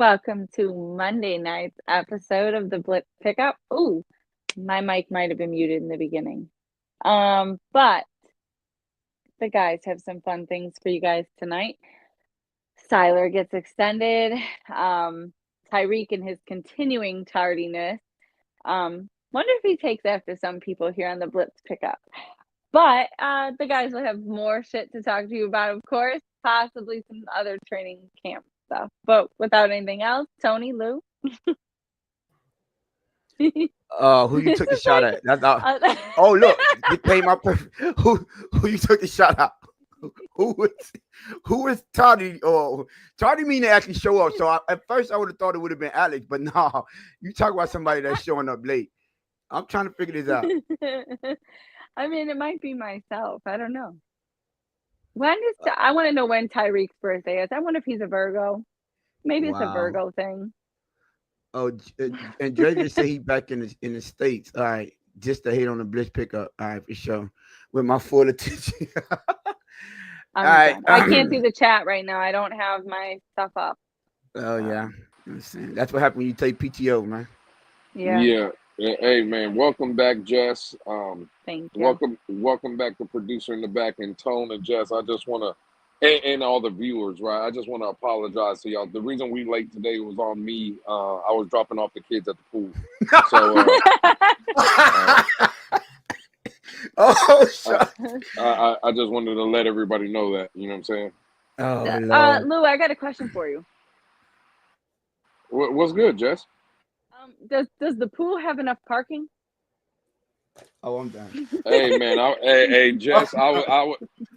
Welcome to Monday night's episode of the Blitz Pickup. Ooh, my mic might have been muted in the beginning. But the guys have some fun things for you guys tonight. Sieler gets extended. Tyreek and his continuing tardiness. Wonder if he takes after some people here on the Blitz Pickup. But the guys will have more shit to talk to you about, of course, possibly some other training camp stuff. But without anything else, Tony, Lou. Who you took the shot at? That's oh, look, you came up. Who you took the shot at? Who was Tardy? Oh, Tardy mean to actually show up. So at first I would have thought it would have been Alex, but no, you talk about somebody that's showing up late. I'm trying to figure this out. I mean, it might be myself. I don't know. I want to know when Tyreek's birthday is. I wonder if he's a Virgo. Maybe it's a Virgo thing. Oh, and Dre just say he back in the States. All right, just to hate on the Blitz Pickup. All right, for sure. With my full attention. All right. I can't see the chat right now. I don't have my stuff up. Oh yeah, that's what happened when you take PTO, man. Yeah. Hey man, welcome back, Jess. Thank you. Welcome back to producer in the back and Tone and Jess. I just want to, and all the viewers, right? I just want to apologize to y'all. The reason we late today was on me. I was dropping off the kids at the pool, so oh, shut. I just wanted to let everybody know that. You know what I'm saying? Oh, Lord. Lou, I got a question for you. What's good, Jess? Does the pool have enough parking? Oh, I'm done. Hey man, Jess,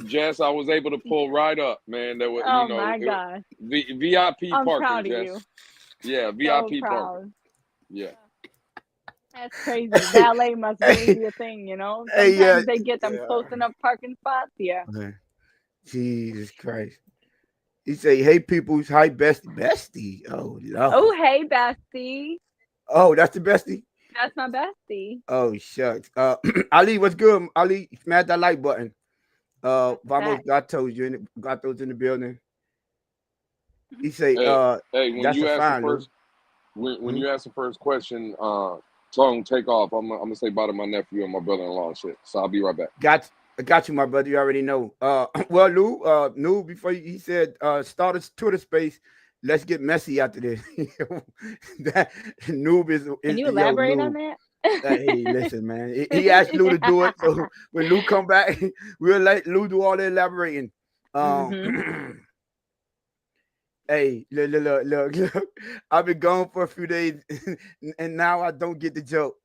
Jess, I was able to pull right up, man. There was, my gosh. VIP I'm parking, proud of Jess. you. Yeah, VIP parking. Yeah. That's crazy. Valet must really be a thing, you know? Sometimes they get them close enough parking spots. Yeah. Jesus Christ. He say, "Hey, peoples, hi, bestie." Oh, Lord. Oh, hey, bestie. Oh, that's the bestie. That's my bestie. Oh, shucks. Ali, what's good? Ali, smash that like button. Vamos Gatos, Gatos in the building. He say, when that's you a ask fine, the first, when you ask the first question, Tone, take off. I'm gonna say bye to my nephew and my brother-in-law and shit. So I'll be right back. Got you, my brother. You already know. Well, Lou, before he said, start a Twitter space. Let's get messy after this. That Noob is. Can you elaborate on that? Hey, listen, man. He asked Lou to do it. So when Lou come back, we'll let Lou do all the elaborating. Hey, look. I've been gone for a few days, and now I don't get the joke.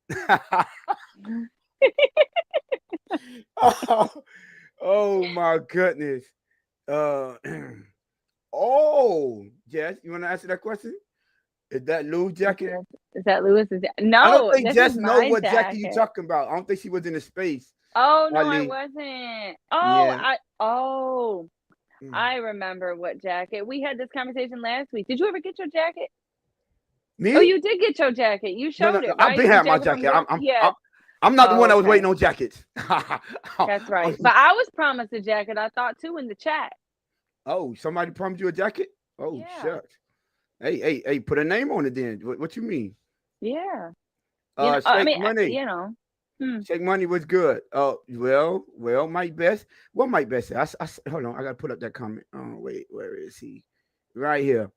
Oh my goodness. Oh, Jess, you want to answer that question? Is that Lou's jacket? Is that Lewis's jacket? No, I don't think Jess know what jacket jacket you talking about. I don't think she was in the space. Oh no, I wasn't. Oh, yeah. I remember what jacket. We had this conversation last week. Did you ever get your jacket? Me? Oh, you did get your jacket. You showed it. Right? I've been having my jacket. I'm not the one that was waiting on jackets. That's right. But I was promised a jacket, I thought too, in the chat. Oh, somebody promised you a jacket? Oh, yeah. Shucks. Hey, put a name on it then. What you mean? Yeah. Money. Shake Money was good. Well, Mike Best. What Mike Best said? Hold on, I gotta put up that comment. Oh, wait, where is he? Right here.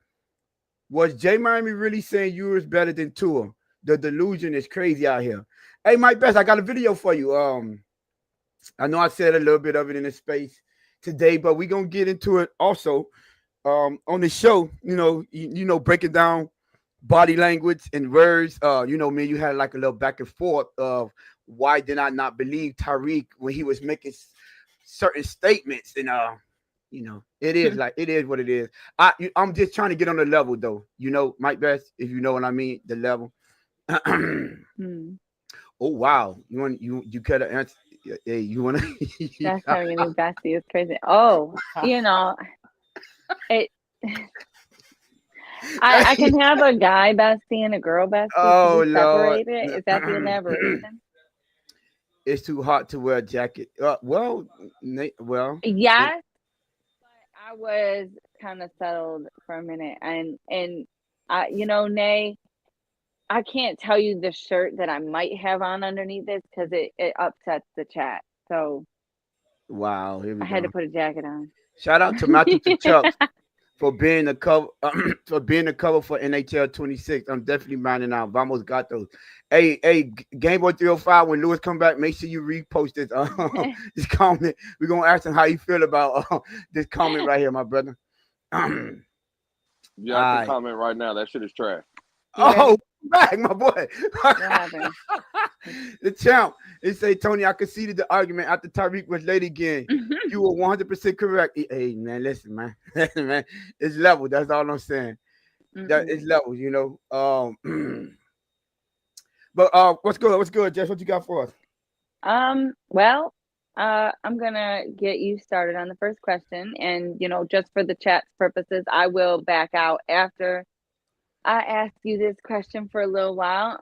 Was J Miami really saying you was better than Tua? The delusion is crazy out here. Hey, Mike Best, I got a video for you. I know I said a little bit of it in the space today, but we're gonna get into it also on the show. Breaking down body language and words. Me, you had like a little back and forth of why did I not believe Tyreek when he was making certain statements, and it is what it is. I'm just trying to get on the level though. Mike Best, if you know what I mean, the level. Oh wow, you could have answered. Hey, you want to? That's how you mean bestie is crazy. Oh, it. I can have a guy bestie and a girl bestie. Oh, Lord. Is that the elaboration? It's too hot to wear a jacket. Yes. But I was kind of settled for a minute, and Nay, I can't tell you the shirt that I might have on underneath this because it upsets the chat. So wow, here we I had to go. put a jacket on. Shout out to Matthew Chuck for being the cover for NHL 26. I'm definitely minding out. Vamos Gatos. Hey, Game Boy 305. When Lewis come back, make sure you repost this this comment. We're gonna ask him how you feel about this comment right here, my brother. Yeah, I can comment right now. That shit is trash. Oh, back, my boy. The champ. They say, Tony, I conceded the argument after Tyreek was late again. You were 100% correct. Hey, man, listen, man. Man, it's level. That's all I'm saying. That it's level, But what's good? What's good, Jess? What you got for us? Well, I'm gonna get you started on the first question, and just for the chat's purposes, I will back out after I ask you this question for a little while.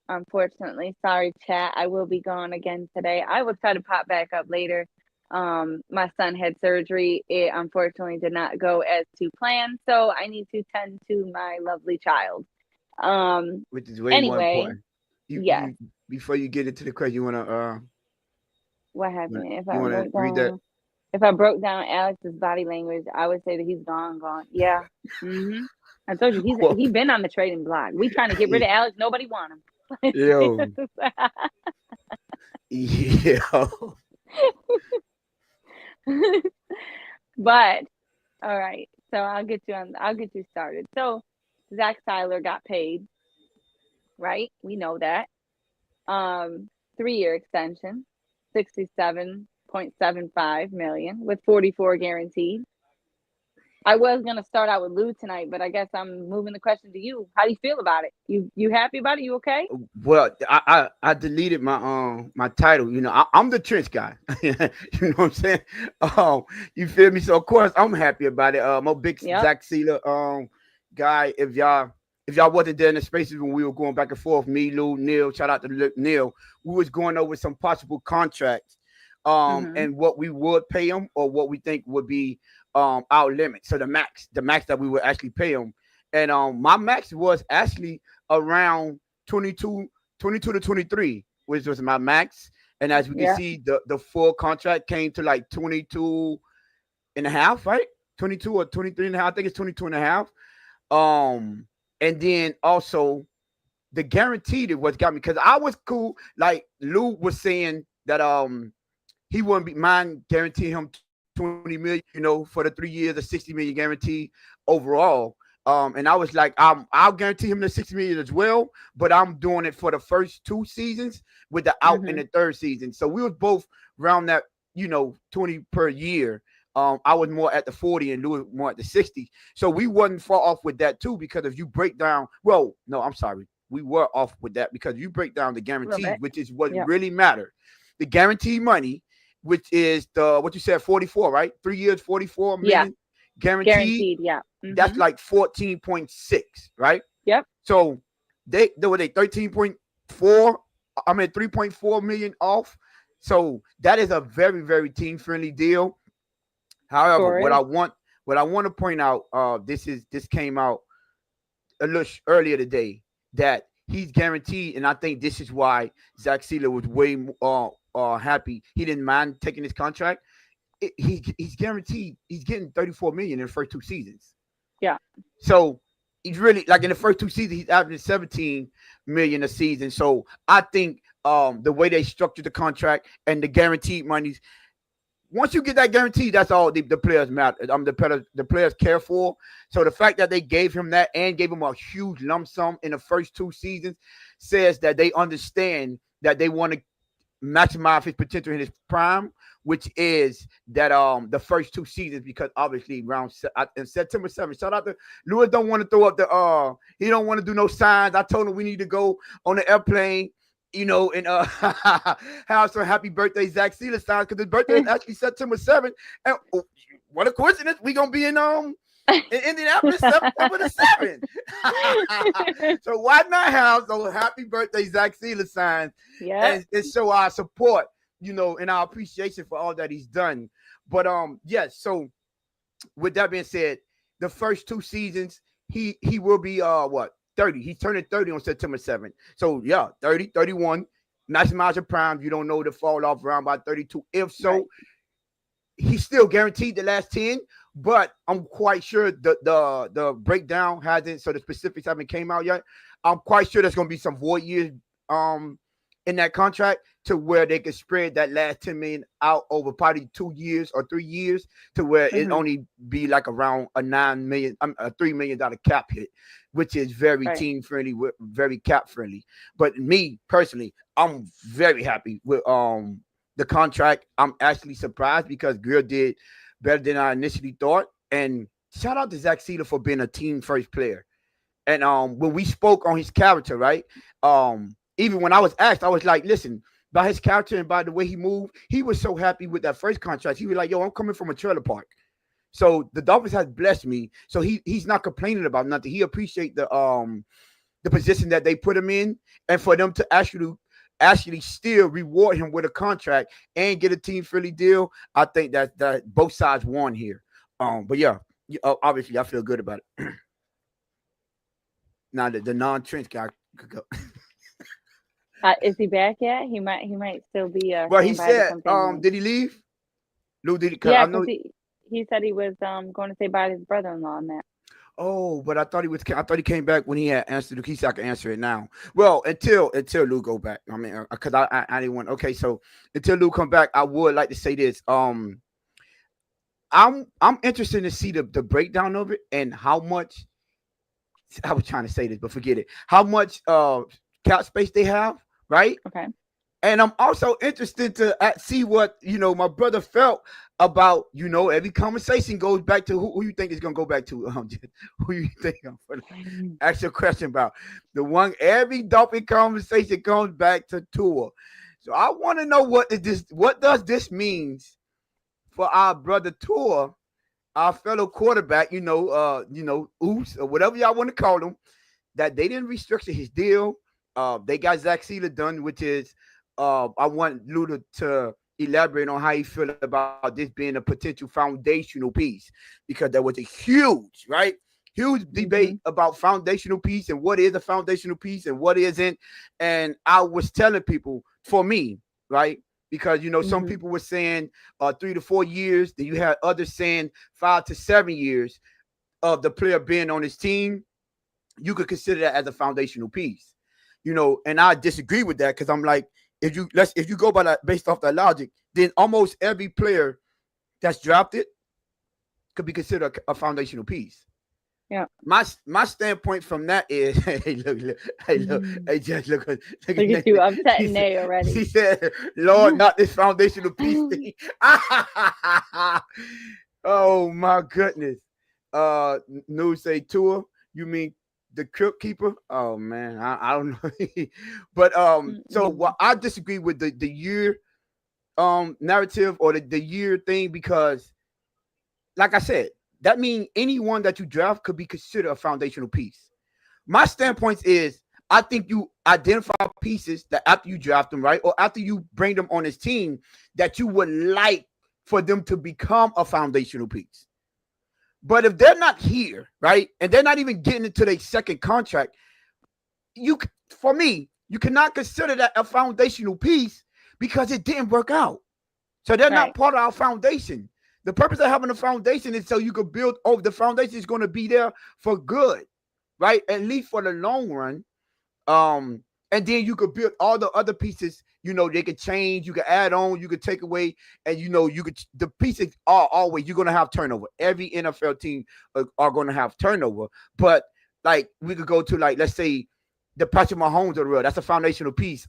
Unfortunately, sorry, chat. I will be gone again today. I will try to pop back up later. My son had surgery. It unfortunately did not go as to plan, so I need to tend to my lovely child. Which is way more important. Yeah. Before you get into the question, you wanna what happened? If I broke down Alex's body language, I would say that he's gone. Yeah. Mm-hmm. I told you he's been on the trading block. We trying to get rid of Alex. Nobody want him. Yo. Yeah. But all right, so I'll get you started. So Zach Sieler got paid, right? We know that. 3-year extension, $67.75 million with 44 guaranteed. I was gonna start out with Lou tonight, but I guess I'm moving the question to you. How do you feel about it? You happy about it? You okay? Well, I deleted my my title. I'm the trench guy. You know what I'm saying? You feel me? So of course I'm happy about it. I'm a big Zach Sieler guy. If y'all wasn't there in the spaces when we were going back and forth, me, Lou, Neil, shout out to Neil, we was going over some possible contracts, and what we would pay him or what we think would be our limit. So the max that we would actually pay him. And my max was actually around 22 to 23, which was my max. And as we can see, the full contract came to like 22 and a half, right? 22 or 23 and a half. I think it's 22 and a half. And then also the guaranteed was got me because I was cool. Like Lou was saying that he wouldn't be mind guaranteeing him 20 million, for the 3 years, a 60 million guarantee overall. And I was like, I'll guarantee him the 60 million as well, but I'm doing it for the first 2 seasons with the out in the 3rd season. So we was both around that, 20 per year. I was more at the 40 and Louis more at the 60. So we wasn't far off with that too, because if you break down, well, no, I'm sorry. We were off with that because you break down the guarantee, which is what really mattered. The guaranteed money, which is what you said, 44, right? 3 years, 44 million guaranteed. Yeah. That's like 14.6, right? Yep. So they were 13.4. I mean 3.4 million off. So that is a very, very team friendly deal. However, what I want to point out, this came out a little earlier today, that he's guaranteed, and I think this is why Zach Sieler was way happy. He didn't mind taking his contract. He's guaranteed. He's getting 34 million in the first 2 seasons. Yeah. So he's really, like, in the first 2 seasons, he's averaging 17 million a season. So I think the way they structured the contract and the guaranteed monies, once you get that guarantee, that's all the players matter. The players care for. So the fact that they gave him that and gave him a huge lump sum in the first 2 seasons says that they understand that they want to maximize his potential in his prime, which is that the first 2 seasons, because obviously around in September 7th, shout out to Lewis, don't want to throw up he don't want to do no signs. I told him we need to go on the airplane, and have some happy birthday Zach Sieler signs, because his birthday is actually September 7th. And what a coincidence, we gonna be in Indianapolis September the 7th. So why not have those happy birthday Zach Sieler signs and show our support, and our appreciation for all that he's done. But yes, so with that being said, the first 2 seasons he will be 30. He's turning 30 on September 7th. So yeah, 30, 31. Maximize your prime. You don't know to fall off around by 32. If so, right. He's still guaranteed the last 10, but I'm quite sure the breakdown hasn't, so the specifics haven't came out yet. I'm quite sure there's gonna be some void years in that contract to where they could spread that last 10 million out over probably 2 years or 3 years to where it only be like around a $3 million cap hit, which is very team friendly, very cap friendly. But me personally, I'm very happy with the contract. I'm actually surprised because Grill did better than I initially thought. And shout out to Zach Sieler for being a team first player. And when we spoke on his character, right? Even when I was asked, I was like, listen, by his character and by the way he moved, he was so happy with that first contract. He was like, yo, I'm coming from a trailer park. So the Dolphins has blessed me. So he's not complaining about nothing. He appreciates the position that they put him in, and for them to actually still reward him with a contract and get a team friendly deal. I think that both sides won here. But yeah, obviously I feel good about it. Now the non-trench guy could go. Is he back yet? He might still be. Well, he said, did he leave? Lou, did he? Yeah, because he said he was going to say bye to his brother-in-law on that. Oh, but I thought he came back when he had answered. He said I can answer it now. Well, until Lou go back. I mean, because I didn't want. Okay, so until Lou come back, I would like to say this. I'm interested to see the breakdown of it and how much. I was trying to say this, but forget it. How much cap space they have, right? Okay. And I'm also interested to see what my brother felt about. Every conversation goes back to who you think is gonna go back to. Who you think I'm gonna ask you a question about? The one every Dolphin conversation comes back to Tua. So I want to know what does this means for our brother Tua, our fellow quarterback, Oos or whatever y'all want to call him, that they didn't restructure his deal. They got Zach Sieler done, which is I want Luda to elaborate on how he feel about this being a potential foundational piece, because there was a huge debate about foundational piece and what is a foundational piece and what isn't. And I was telling people, for me, right? Because some people were saying 3 to 4 years, then you had others saying 5 to 7 years of the player being on his team. You could consider that as a foundational piece, and I disagree with that, because I'm like, if you go by that, based off that logic, then almost every player that's drafted could be considered a foundational piece. Yeah. My standpoint from that is, hey, look, hey, Judge, look at you upsetting Nay already. She said, Lord, not this foundational piece thing. Oh my goodness. News say Tua, you mean the crypt keeper? Oh man, I don't know. But so I disagree with the year narrative or the year thing, because like I said, that means anyone that you draft could be considered a foundational piece. My standpoint is, I think you identify pieces that after you draft them, right, or after you bring them on this team, that you would like for them to become a foundational piece. But if they're not here, right, and they're not even getting into their second contract, for me, you cannot consider that a foundational piece because it didn't work out. So they're not part of our foundation. The purpose of having a foundation is so you can build over. The foundation is going to be there for good, right? At least for the long run. And then you could build all the other pieces. They could change, you could add on, you could take away, and the pieces are always, you're going to have turnover. Every NFL team are going to have turnover. But like we could go to, like, let's say the Patrick Mahomes of the world, that's a foundational piece.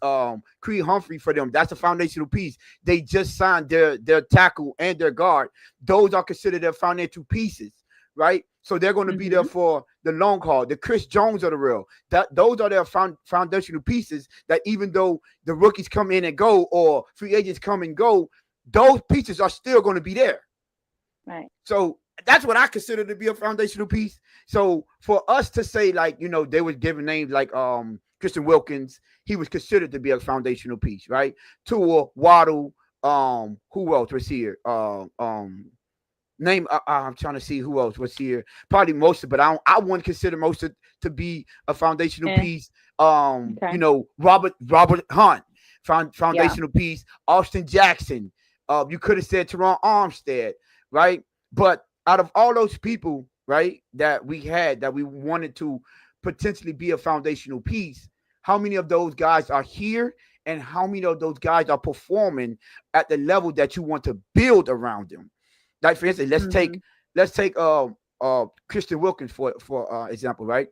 Creed Humphrey for them, that's a foundational piece. They just signed their tackle and their guard. Those are considered their foundational pieces, right? So they're going to be there for the long haul. The Chris Jones of the world, those are their foundational pieces, that even though the rookies come in and go, or free agents come and go, those pieces are still going to be there. Right. So that's what I consider to be a foundational piece. So for us to say, like, they were giving names like Christian Wilkins, he was considered to be a foundational piece, right? Tua, Waddle, who else was here? name. I'm trying to see who else was here. Probably Mostert, but I wouldn't consider Mostert to be a foundational piece. You know, Robert Hunt, foundational piece. Austin Jackson. You could have said Teron Armstead, right? But out of all those people, right, that we had that we wanted to potentially be a foundational piece, how many of those guys are here, and how many of those guys are performing at the level that you want to build around them? Like, for instance, let's take Christian Wilkins for example, right?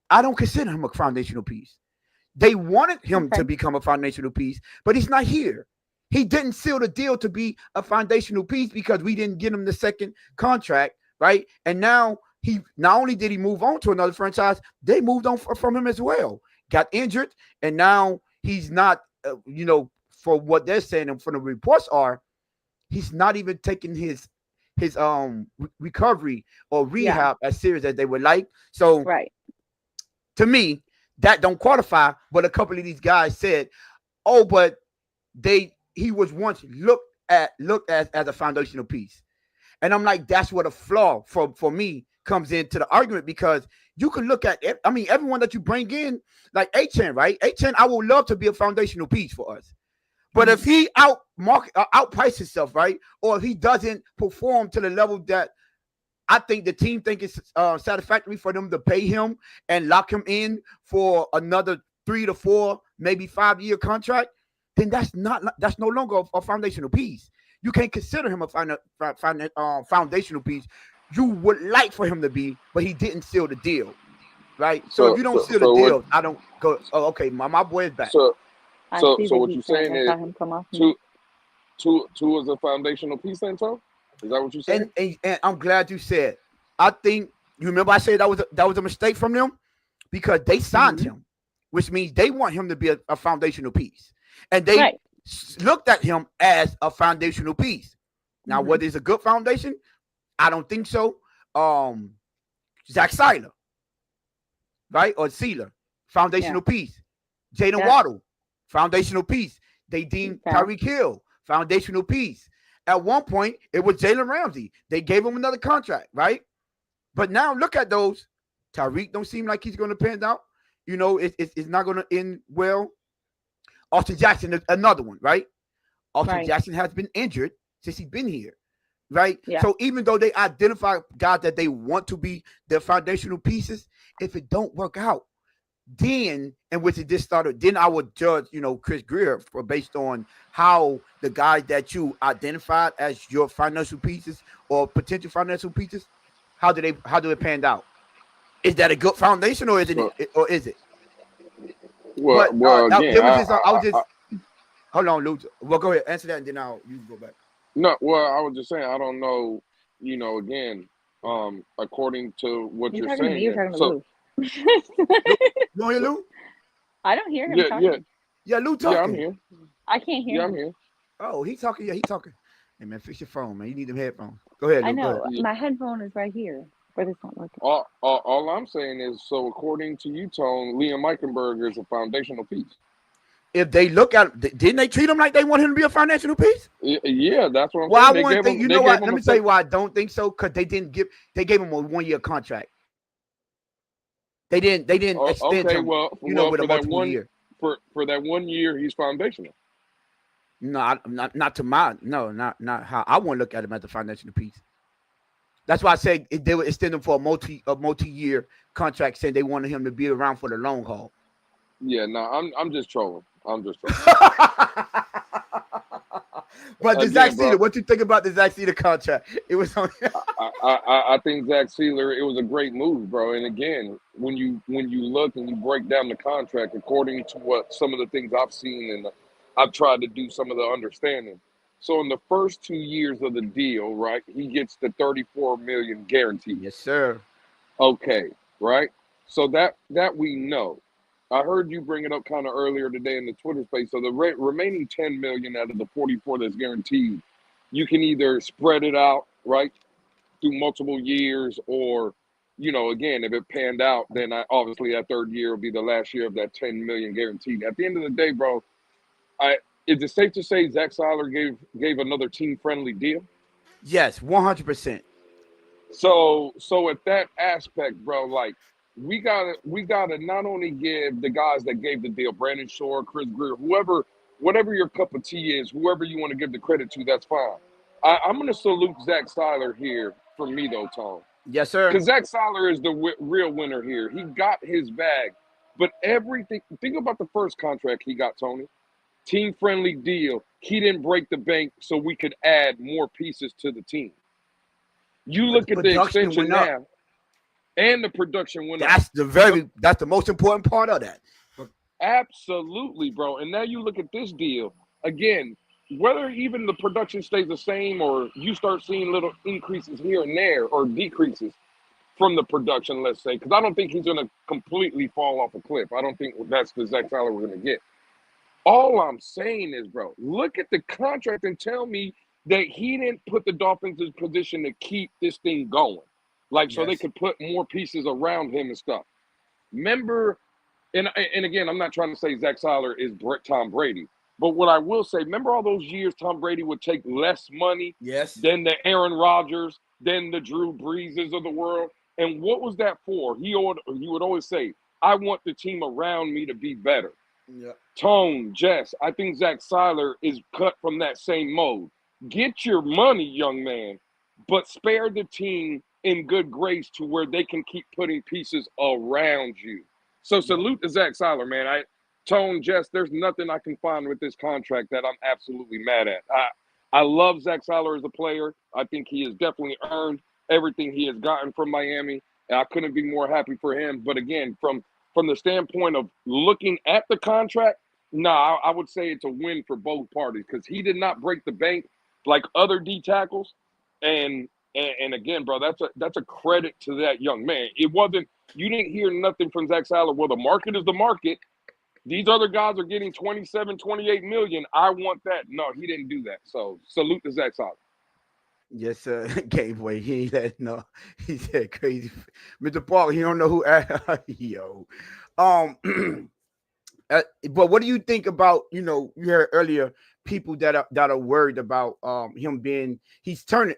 I don't consider him a foundational piece. They wanted him to become a foundational piece, but he's not here. He didn't seal the deal to be a foundational piece because we didn't get him the second contract, right? And now he not only did he move on to another franchise, they moved on from him as well. Got injured, and now he's not. You know, for what they're saying and from the reports are, he's not even taking his recovery or rehab as serious as they would like. So, to me, that don't qualify. But a couple of these guys said, "Oh, but he was once looked at as a foundational piece," and I'm like, that's what a flaw for me comes into the argument, because you can look at it. I mean, everyone that you bring in, like Achane, right? Achane, I would love to be a foundational piece for us. But if he outprices himself, right? Or if he doesn't perform to the level that I think the team think is satisfactory for them to pay him and lock him in for another 3 to 4, maybe 5-year contract, then that's no longer a foundational piece. You can't consider him a foundational piece. You would like for him to be, but he didn't seal the deal, right? So if you don't seal the deal, I don't go. Oh, okay, my boy is back. So what you're saying is two is a foundational piece, then, Toe? Is that what you're saying? And I'm glad you said. I think you remember I said that was a mistake from them, because they signed him, which means they want him to be a foundational piece, and they looked at him as a foundational piece. Now, whether it's a good foundation, I don't think so. Zach Sieler, right? Or Sieler, foundational piece. Jaden Waddle, foundational piece. They deemed Tyreek Hill, foundational piece. At one point, it was Jalen Ramsey. They gave him another contract, right? But now look at those. Tyreek don't seem like he's going to pan out. You know, it's not going to end well. Austin Jackson is another one, right? Austin Jackson has been injured since he's been here. Right. Yeah. So even though they identify guys that they want to be their foundational pieces, if it don't work out, then then I would judge, you know, Chris Grier based on how the guys that you identified as your financial pieces or potential financial pieces, how do it pan out? Is that a good foundation, or is it? Well, hold on, Luke. Well, go ahead, answer that, and then you can go back. No, well, I was just saying, I don't know, you know, again, according to what you're saying. You're talking to Lou. You don't hear Lou? I don't hear him talking. Yeah, Lou talking. Yeah, I'm here. I can't hear him. I'm here. Oh, he's talking. Yeah, he's talking. Hey, man, fix your phone, man. You need them headphones. Go ahead, Lou. I know. My headphone is right here, but it's not working. All I'm saying is, so according to you, Tone, Liam Eichenberger is a foundational piece. If they look at, didn't they treat him like they want him to be a foundational piece? Yeah, that's what I'm saying. Well, I want to think. You know what? Let me tell you why I don't think so. Because they gave him a 1-year contract. They didn't extend him. With a multiple year. For that 1 year, he's foundational. No, not how I want to look at him as a foundational piece. That's why I said they would extend him for a multi-year contract, saying they wanted him to be around for the long haul. Yeah, no, I'm just trolling. But the Zach Sieler, what you think about the Zach Sieler contract? It was on. I think Zach Sieler, it was a great move, bro. And again, when you look and you break down the contract, according to what some of the things I've seen, and I've tried to do some of the understanding. So in the first 2 years of the deal, right, he gets the $34 million guaranteed. Yes, sir. Okay, right. So that we know. I heard you bring it up kind of earlier today in the Twitter space. So the remaining $10 million out of the 44 that's guaranteed, you can either spread it out, right, through multiple years, or, you know, again, if it panned out, then obviously that third year will be the last year of that $10 million guaranteed. At the end of the day, bro, is it safe to say Zach Sieler gave another team-friendly deal? Yes, 100%. So at that aspect, bro, like we gotta not only give the guys that gave the deal, Brandon Shore, Chris Greer, whoever, whatever your cup of tea is, whoever you want to give the credit to, that's fine. I'm gonna salute Zach Sieler here for me though, Tom. Yes, sir. Because Zach Sieler is the real winner here. He got his bag, but everything. Think about the first contract he got, Tony. Team friendly deal. He didn't break the bank, so we could add more pieces to the team. You But look the at the production extension went up. now, and the production went up. That's the most important part of that. Absolutely, bro. And now you look at this deal again. Whether even the production stays the same or you start seeing little increases here and there or decreases from the production, let's say, because I don't think he's going to completely fall off a cliff. I don't think that's the Zach Sieler we're going to get. All I'm saying is, bro, look at the contract and tell me that he didn't put the Dolphins in position to keep this thing going. Like, so they could put more pieces around him and stuff. Remember, and again, I'm not trying to say Zach Sieler is Tom Brady, but what I will say, remember all those years Tom Brady would take less money than the Aaron Rodgers, than the Drew Breeses of the world? And what was that for? He would always say, I want the team around me to be better. Yeah. Tone, Jess, I think Zach Sieler is cut from that same mode. Get your money, young man, but spare the team in good grace to where they can keep putting pieces around you. So salute to Zach Sieler, man. Tone, Jess, there's nothing I can find with this contract that I'm absolutely mad at. I love Zach Sieler as a player. I think he has definitely earned everything he has gotten from Miami, and I couldn't be more happy for him. But again, from the standpoint of looking at the contract, I would say it's a win for both parties because he did not break the bank like other D tackles. And again, bro, that's a credit to that young man. It wasn't, you didn't hear nothing from Zach Sieler. Well, the market is the market. These other guys are getting 27, 28 million. I want that. No, he didn't do that. So salute to Zach Sieler. Yes, sir. Gateway. He ain't that no. He said crazy. Mr. Paul, he don't know who yo. But what do you think about, you heard earlier people that are worried about him being he's turning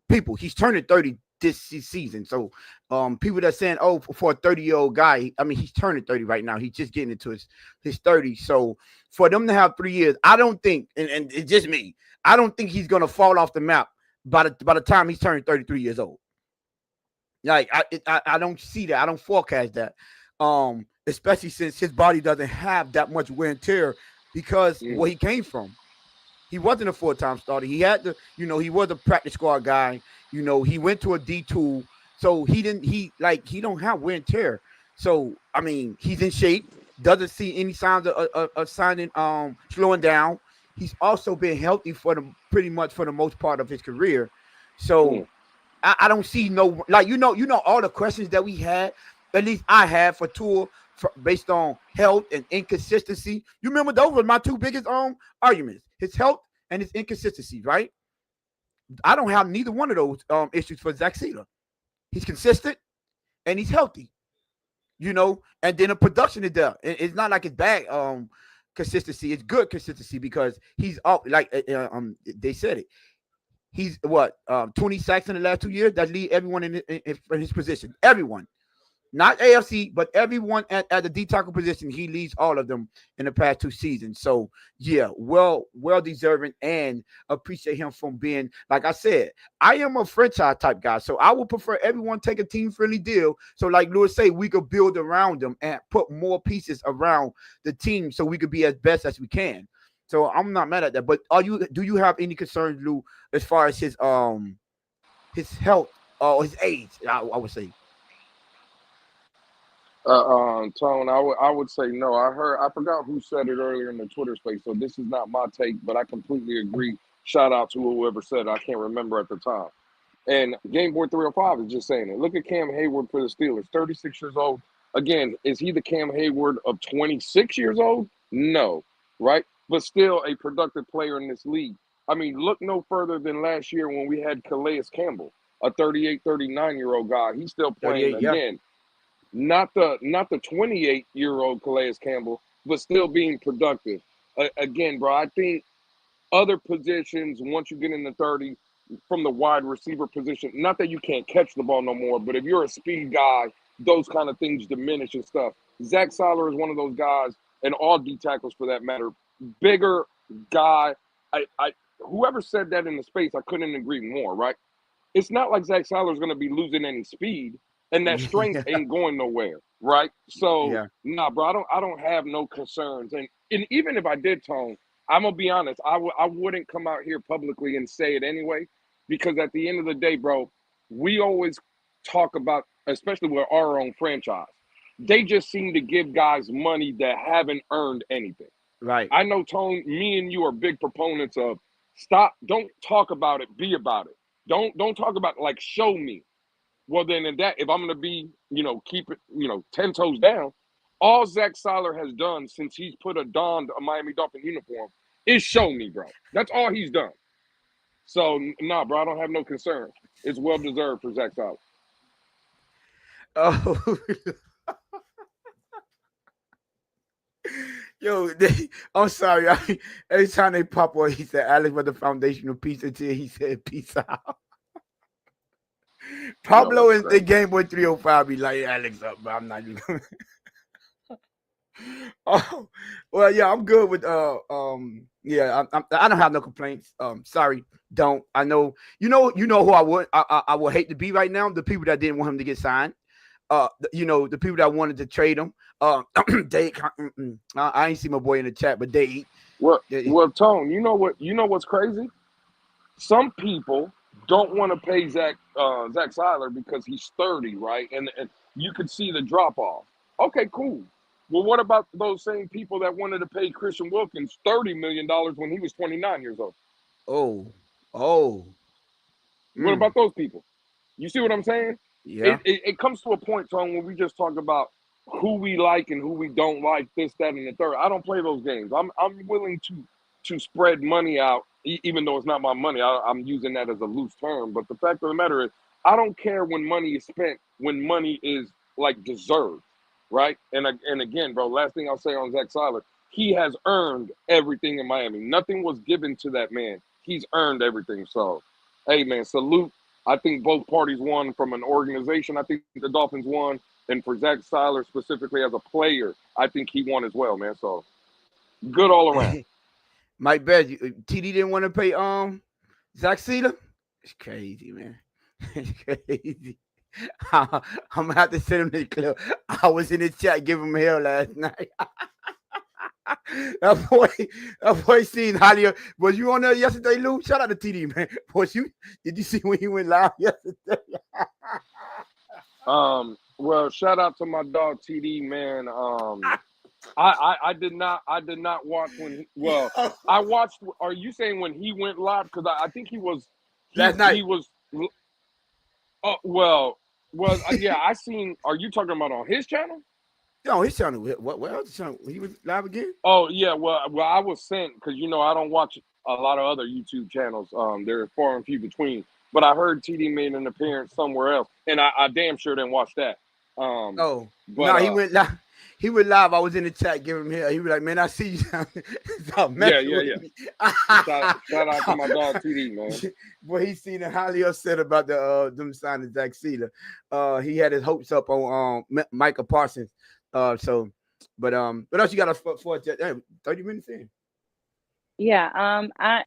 30 this season. So people that saying, oh, for a 30-year-old guy, I mean he's turning 30 right now. He's just getting into his 30s. So for them to have 3 years, I don't think, and it's just me, I don't think he's gonna fall off the map by the time he's turning 33 years old. Like I don't see that. I don't forecast that. Especially since his body doesn't have that much wear and tear because where he came from. He wasn't a full-time starter. He had to, he was a practice squad guy. He went to a D2. So he don't have wear and tear. So, I mean, he's in shape. Doesn't see any signs of signing, slowing down. He's also been healthy pretty much for the most part of his career. So I don't see no, all the questions that we had, at least I had for Tua based on health and inconsistency. You remember those were my two biggest arguments: his health and his inconsistency. Right? I don't have neither one of those issues for Zach Sieler. He's consistent and he's healthy. And then the production is there. It's not like it's bad consistency. It's good consistency because he's up. Like they said it. He's 20 sacks in the last 2 years. That lead everyone in his position. Everyone. Not AFC, but everyone at the D tackle position, he leads all of them in the past 2 seasons. So, yeah, well deserving, and appreciate him from being, like I said, I am a franchise type guy. So I would prefer everyone take a team-friendly deal. So like Lewis say, we could build around them and put more pieces around the team so we could be as best as we can. So I'm not mad at that. But do you have any concerns, Lou, as far as his health or his age, I would say? Tone, I would say no. I forgot who said it earlier in the Twitter space, so this is not my take, but I completely agree. Shout out to whoever said it. I can't remember at the time. And Game Boy 305 is just saying it. Look at Cam Hayward for the Steelers, 36 years old. Again, is he the Cam Hayward of 26 years old? No, right? But still a productive player in this league. I mean, look no further than last year when we had Calais Campbell, a 38, 39-year-old guy. He's still playing again. Not the 28-year-old Calais Campbell, but still being productive. Again, bro, I think other positions, once you get into 30, from the wide receiver position. Not that you can't catch the ball no more, but if you're a speed guy, those kind of things diminish and stuff. Zach Sieler is one of those guys, and all D tackles for that matter, bigger guy. Whoever said that in the space, I couldn't agree more, right? It's not like Zach Sieler is going to be losing any speed, and that strength ain't going nowhere, right? So, nah, bro, I don't have no concerns. And even if I did, Tone, I'm going to be honest, I wouldn't come out here publicly and say it anyway, because at the end of the day, bro, we always talk about, especially with our own franchise, they just seem to give guys money that haven't earned anything. Right. I know, Tone, me and you are big proponents of don't talk about it, be about it. Don't talk about it, like, show me. Well, then in that, if I'm going to be, keep it, 10 toes down, all Zach Sieler has done since he's donned a Miami Dolphin uniform is show me, bro. That's all he's done. So, nah, bro, I don't have no concerns. It's well-deserved for Zach Sieler. Oh. Yo, I'm sorry. Every time they pop on, he said, Alex was the foundational piece until he said, peace out. Pablo in the Game Boy 305 be like, Alex up, but I'm not even going to. Oh, well, yeah, I'm good with, I don't have no complaints. Sorry, don't. I know, you know who I would hate to be right now? The people that didn't want him to get signed. The people that wanted to trade him. I ain't see my boy in the chat, but they. Well, Tone, you know what's crazy? Some people don't want to pay Zach Sieler because he's 30, right? And you could see the drop off. Okay, cool. Well, what about those same people that wanted to pay Christian Wilkins $30 million when he was 29 years old? Oh. What about those people? You see what I'm saying? Yeah. It comes to a point, Tone, when we just talk about who we like and who we don't like, this, that, and the third. I don't play those games. I'm willing to spread money out, even though it's not my money. I'm using that as a loose term. But the fact of the matter is, I don't care when money is spent, when money is, like, deserved, right? And again, bro, last thing I'll say on Zach Sieler, he has earned everything in Miami. Nothing was given to that man. He's earned everything. So, hey, man, salute. I think both parties won from an organization. I think the Dolphins won. And for Zach Sieler specifically as a player, I think he won as well, man. So good all around. Mike Bed, TD didn't want to pay Zach Sieler. It's crazy, man. It's crazy. I'm gonna have to send him the clip. I was in the chat giving him hell last night. That boy seen Holly. Was you on there yesterday, Lou? Shout out to TD, man. Did you see when he went live yesterday? Well, shout out to my dog TD, man. I did not watch when I watched. Are you saying when he went live? Because I think he was last night. He was. Oh yeah. I seen. Are you talking about on his channel? No, his channel. What else channel? He was live again? Oh yeah. Well, I was sent because I don't watch a lot of other YouTube channels. They're far and few between. But I heard TD made an appearance somewhere else, and I damn sure didn't watch that. No, he went live. He went live. I was in the chat giving him hell. He was like, "Man, I see you." Yeah. Shout out to my dog TD, man. Boy, he seen it highly upset about them signing Zach Sieler. He had his hopes up on Micah Parsons. What else you got for 30 minutes in? Yeah. I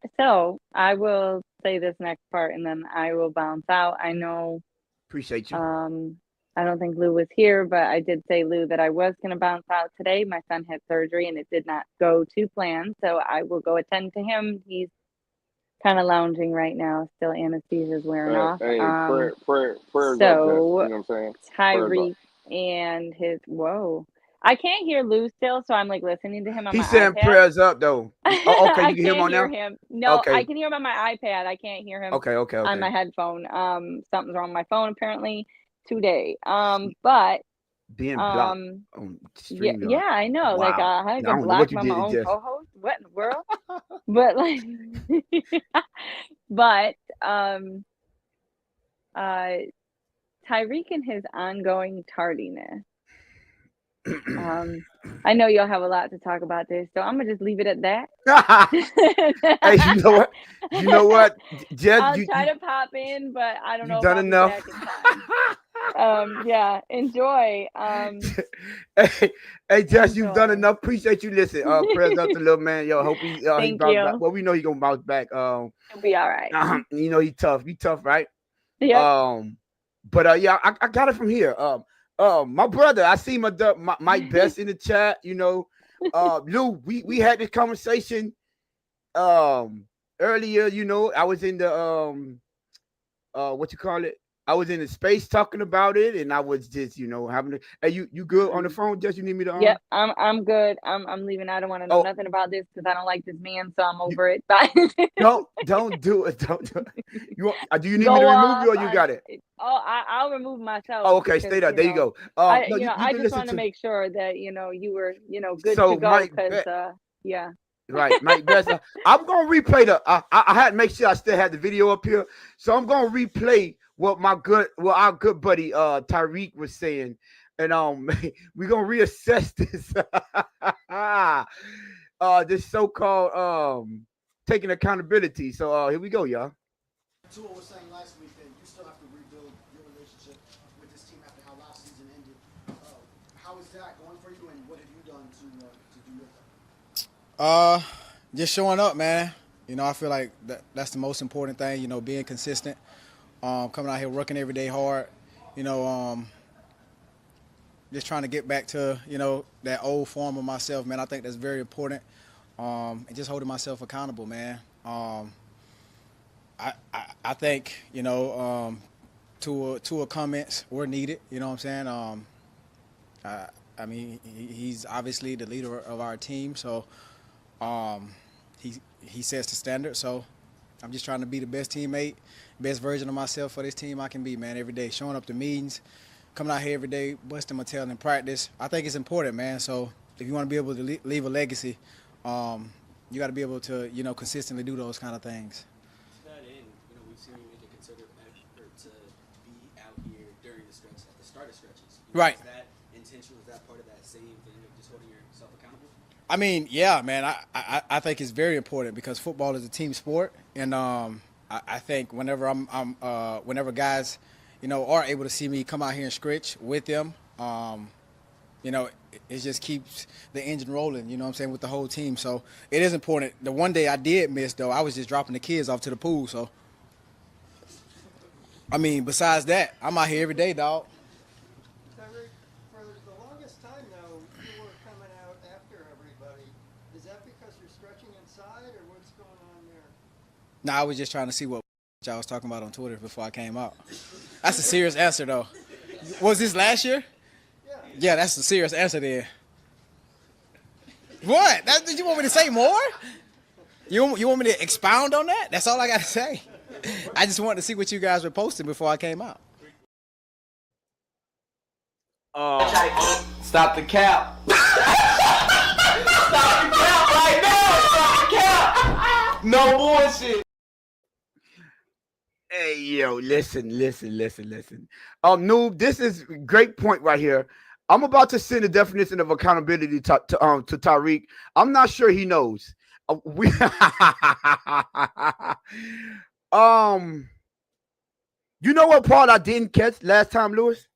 will say this next part and then I will bounce out. I know. Appreciate you. I don't think Lou was here, but I did say, Lou, that I was going to bounce out today. My son had surgery and it did not go to plan. So I will go attend to him. He's kind of lounging right now. Still anesthesia is wearing off. Hey, prayers so, up, Jess. You know what I'm saying? Tyreek and his, whoa. I can't hear Lou still, so I'm like listening to him on my iPad. He's saying prayers up, though. Oh, okay, you can hear him on now? No, okay. I can hear him on my iPad. I can't hear him okay. on my headphone. Something's wrong with my phone, apparently. Today, but being blocked on StreamYard. Yeah, I know. Wow. Like I got blocked by my own co-host. What in the world? But like, Tyreek and his ongoing tardiness. I know you'll have a lot to talk about this, so I'm gonna just leave it at that. Hey, you know what? You know what? Jess, I'll try to pop in, but I don't know if done I'll enough. be back in time. Yeah, enjoy. Hey, Jess, you've done enough. Appreciate you. Listen, prayers up to little man. Yo, hope he Thank bounce you. back. Well, we know he's gonna bounce back. He'll be all right. You know he's tough. You tough, right? Yeah. But yeah, I got it from here. My brother, I see my best in the chat. You know, Lou, we had this conversation earlier. You know, I was in the what you call it? I was in the space talking about it, and I was just, you know, having. Hey, you good on the phone? Just you need me to? Yep, I'm good. I'm leaving. I don't want to know nothing about this because I don't like this man, so I'm over it. Bye. Don't do it. Don't do it. Do you need me to remove you, or you got it? I'll remove myself. Oh, okay, stay there. There you go. I just want to make sure that you were good to go because yeah. Right, Mike Best. I'm gonna replay I had to make sure I still had the video up here, so I'm gonna replay what our good buddy Tyreek was saying, and we're gonna reassess this this so-called taking accountability. So here we go, y'all. To what was saying last week, that you still have to rebuild your relationship with this team after how last season ended. How is that going for you, and what have you done to do with that? Just showing up, man. You know, I feel like that's the most important thing. You know, being consistent, coming out here working every day hard. You know, just trying to get back to that old form of myself, man. I think that's very important. And just holding myself accountable, man. I think Tua comments were needed. You know what I'm saying? I mean, he's obviously the leader of our team, so he sets the standard. So I'm just trying to be the best teammate, best version of myself for this team I can be, man. Every day, showing up to meetings, coming out here every day, busting my tail in practice. I think it's important, man. So if you want to be able to leave a legacy, you got to be able to consistently do those kind of things. We've seen you make a concerted effort to be out here during the stretch, at the start of stretches. Right. Is that intentional? Is that part of that same thing of just holding yourself accountable? I mean, yeah, man. I think it's very important because football is a team sport, and I think whenever whenever guys, are able to see me come out here and scratch with them, it just keeps the engine rolling. You know what I'm saying, with the whole team. So it is important. The one day I did miss, though, I was just dropping the kids off to the pool. So I mean, besides that, I'm out here every day, dog. Tyreek, for the longest time now, you were coming out after everybody. Is that because you're stretching inside, or what's going on there? Nah, I was just trying to see what y'all was talking about on Twitter before I came out. That's a serious answer, though. Was this last year? Yeah, that's a serious answer there. What? Did you want me to say more? You want me to expound on that? That's all I got to say. I just wanted to see what you guys were posting before I came out. Stop the cap. Stop the cap right now. Stop the cap. No bullshit. Hey, yo, listen. Noob, this is a great point right here. I'm about to send a definition of accountability to Tyreek. I'm not sure he knows. You know what part I didn't catch last time, Lewis?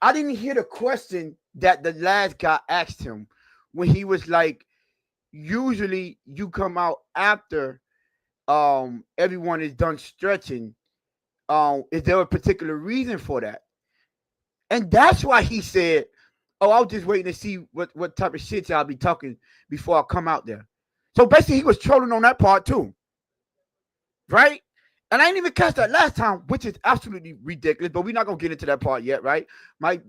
I didn't hear the question that the last guy asked him when he was like, usually you come out after everyone is done stretching. Is there a particular reason for that? And that's why he said, oh, I was just waiting to see what type of shit y'all be talking before I come out there. So basically he was trolling on that part too. Right? And I didn't even catch that last time, which is absolutely ridiculous, but we're not gonna get into that part yet, right? Mike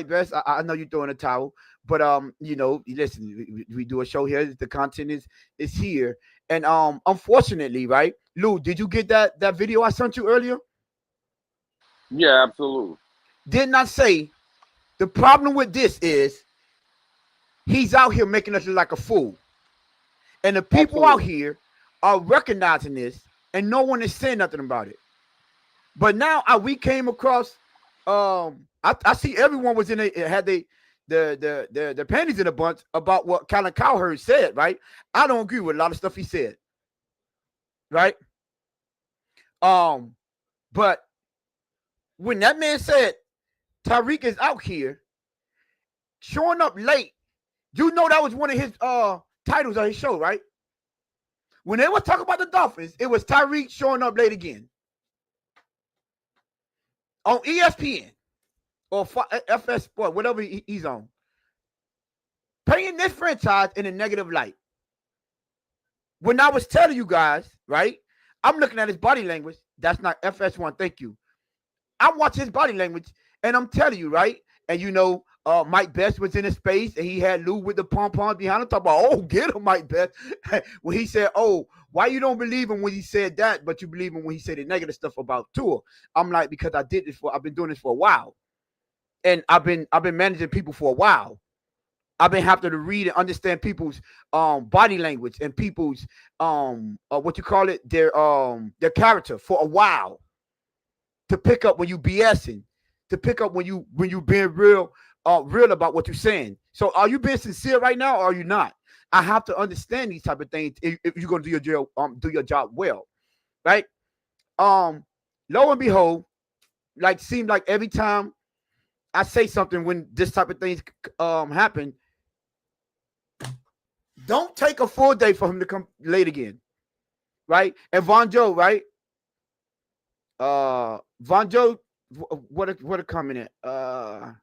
Best, I know you're throwing a towel, but listen, we do a show here. The content is here. And unfortunately, right, Lou, did you get that video I sent you earlier? Yeah, absolutely. Did not say the problem with this is he's out here making us look like a fool. And the people out here are recognizing this, and no one is saying nothing about it. But now we came across, I I see everyone was in had the panties in a bunch about what Colin Cowherd said, right? I don't agree with a lot of stuff he said, right? But when that man said Tyreek is out here showing up late, you know that was one of his titles of his show, right? When they were talking about the Dolphins, it was Tyreek showing up late again on ESPN or FS Sport, whatever he's on, painting this franchise in a negative light. When I was telling you guys, right, I'm looking at his body language. That's not FS1. Thank you. I watch his body language, and I'm telling you, right, and you know, Mike Best was in his space, and he had Lou with the pom-poms behind him, talking about, oh, get him, Mike Best. When he said, oh, why you don't believe him when he said that, but you believe him when he said the negative stuff about Tua? I'm like, because I've been doing this for a while. And I've been managing people for a while. I've been having to read and understand people's body language and people's what you call it, their character for a while. To pick up when you BSing, to pick up when you being real about what you're saying. So are you being sincere right now or are you not? I have to understand these type of things if you're gonna do your job well, right? Lo and behold, like seemed like every time I say something when this type of things happen, don't take a full day for him to come late again, right? And Von Joe, right? Von Joe, what a comment at?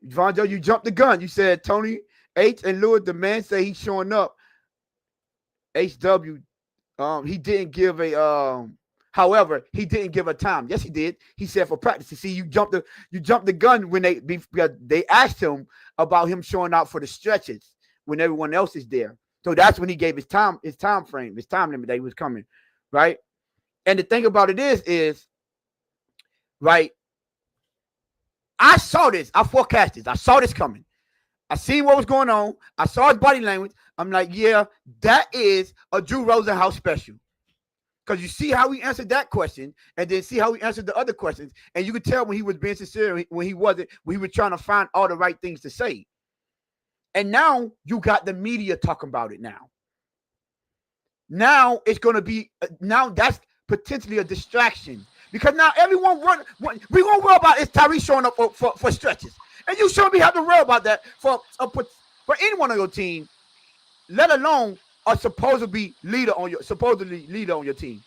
Von Joe, you jumped the gun. You said Tony H and Lewis, the man say he's showing up. HW, he didn't give a however, he didn't give a time. Yes, he did. He said for practice. You see, you jumped the gun when they asked him about him showing out for the stretches when everyone else is there. So that's when he gave his time frame, his time limit that he was coming, right? And the thing about it is, right, I saw this. I forecast this. I saw this coming. I seen what was going on. I saw his body language. I'm like, yeah, that is a Drew Rosenhaus special. Because you see how he answered that question and then see how he answered the other questions. And you could tell when he was being sincere, when he wasn't, when he was trying to find all the right things to say. And now you got the media talking about it now. Now it's going to be, now that's potentially a distraction. Because now everyone we won't worry about is Tyreek showing up for stretches. And you shouldn't have to worry about that for anyone on your team, let alone a supposedly leader on your team.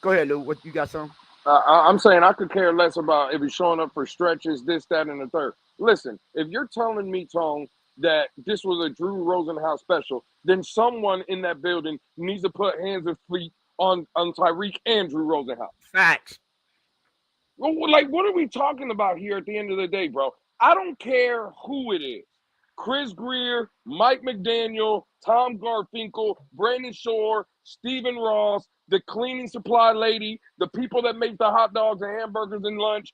Go ahead, Lou. What you got, some? I'm saying I could care less about if he's showing up for stretches, this, that, and the third. Listen, if you're telling me, Tone, that this was a Drew Rosenhaus special, then someone in that building needs to put hands and feet on Tyreek and Drew Rosenhaus. Facts. Well, like, what are we talking about here at the end of the day, bro? I don't care who it is. Chris Greer, Mike McDaniel, Tom Garfinkel, Brandon Shore, Stephen Ross, the cleaning supply lady, the people that make the hot dogs and hamburgers and lunch,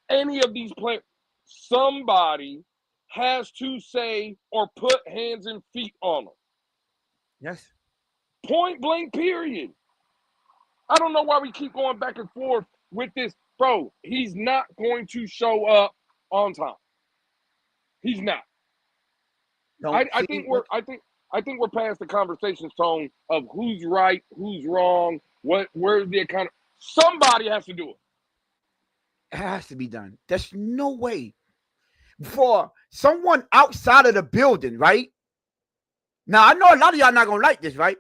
any of these players, somebody has to say or put hands and feet on them. Yes. Point blank, period. I don't know why we keep going back and forth with this. Bro, he's not going to show up on time. He's not. I think we're past the conversation tone of who's right, who's wrong, where's the account. Somebody has to do it. It has to be done. There's no way for someone outside of the building, right? Now I know a lot of y'all not gonna like this, right?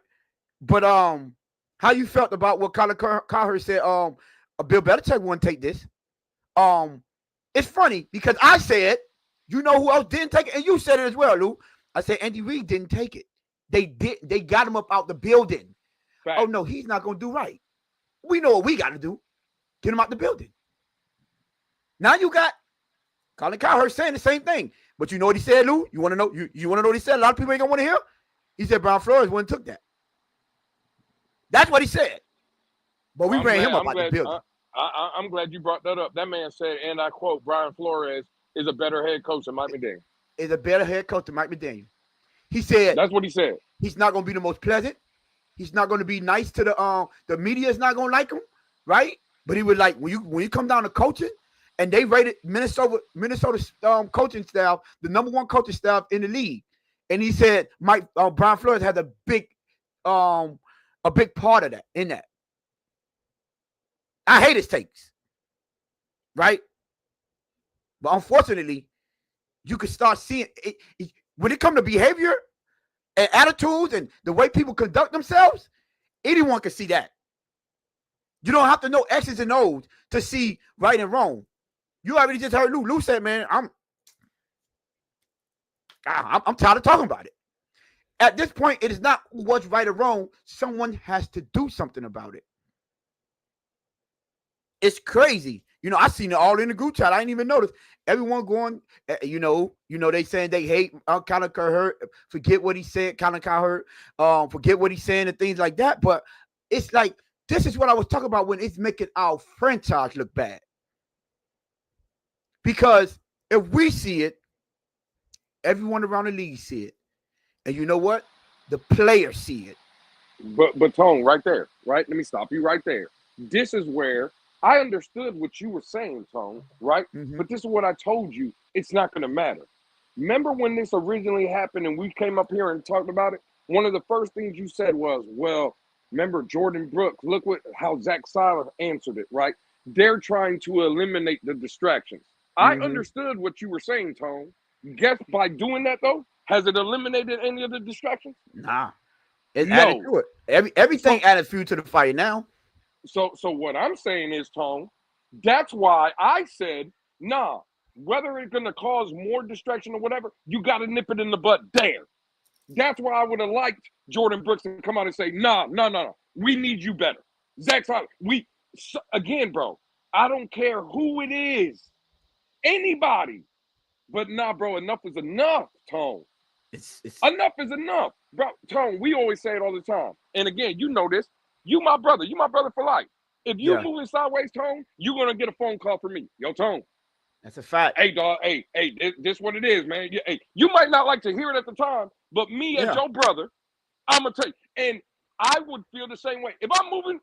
But how you felt about what Colin Cowherd said? Bill Belichick wouldn't take this. It's funny because I said, you know who else didn't take it, and you said it as well, Lou. I said Andy Reid didn't take it. They did. They got him up out the building. Right. Oh no, he's not gonna do right. We know what we got to do. Get him out the building. Now you got Colin Cowherd saying the same thing. But you know what he said, Lou? You want to know? You want to know what he said? A lot of people ain't gonna want to hear. He said Brian Flores wouldn't took that. That's what he said. But we ran him up out the building. I'm glad you brought that up. That man said, and I quote, Brian Flores is a better head coach than Mike McDaniel. Is a better head coach than Mike McDaniel. He said that's what he said. He's not going to be the most pleasant. He's not going to be nice to the media is not going to like him, right? But he was like, when you come down to coaching, and they rated Minnesota coaching staff the number 1 coaching staff in the league, and he said Brian Flores had a big part of that in that. I hate his takes, right? But unfortunately, you can start seeing it when it comes to behavior and attitudes and the way people conduct themselves. Anyone can see that. You don't have to know X's and O's to see right and wrong. You already just heard Lou. Lou said, man, I'm tired of talking about it. At this point, it is not what's right or wrong. Someone has to do something about it. It's crazy. I seen it all in the group chat. I didn't even notice. Everyone going, they saying they hate Colin Cowherd, forget what he said, Colin Cowherd, forget what he's saying and things like that. But it's like, this is what I was talking about when it's making our franchise look bad. Because if we see it, everyone around the league see it. And you know what? The players see it. But Tone, right there, right? Let me stop you right there. This is where I understood what you were saying, Tone, right? Mm-hmm. But this is what I told you. It's not going to matter. Remember when this originally happened and we came up here and talked about it? One of the first things you said was, well, remember Jordan Brooks, look how Zach Sieler answered it, right? They're trying to eliminate the distractions. Mm-hmm. I understood what you were saying, Tone. Guess by doing that, though, has it eliminated any of the distractions? Nah. It added to it. Everything added fuel to the fire now. So what I'm saying is, Tone, that's why I said, nah, whether it's going to cause more distraction or whatever, you got to nip it in the butt there. That's why I would have liked Jordan Brooks to come out and say, no. We need you better. Zach Sieler, again, bro, I don't care who it is. Anybody. But nah, bro, enough is enough, Tone. Enough is enough. Bro, Tone, we always say it all the time. And again, you know this. You my brother. You my brother for life. If you moving sideways, Tone, you're going to get a phone call from me. Yo, Tone. That's a fact. Hey, dog. Hey, this what it is, man. Hey, you might not like to hear it at the time, but me as your brother, I'm going to tell you. And I would feel the same way. If I'm moving,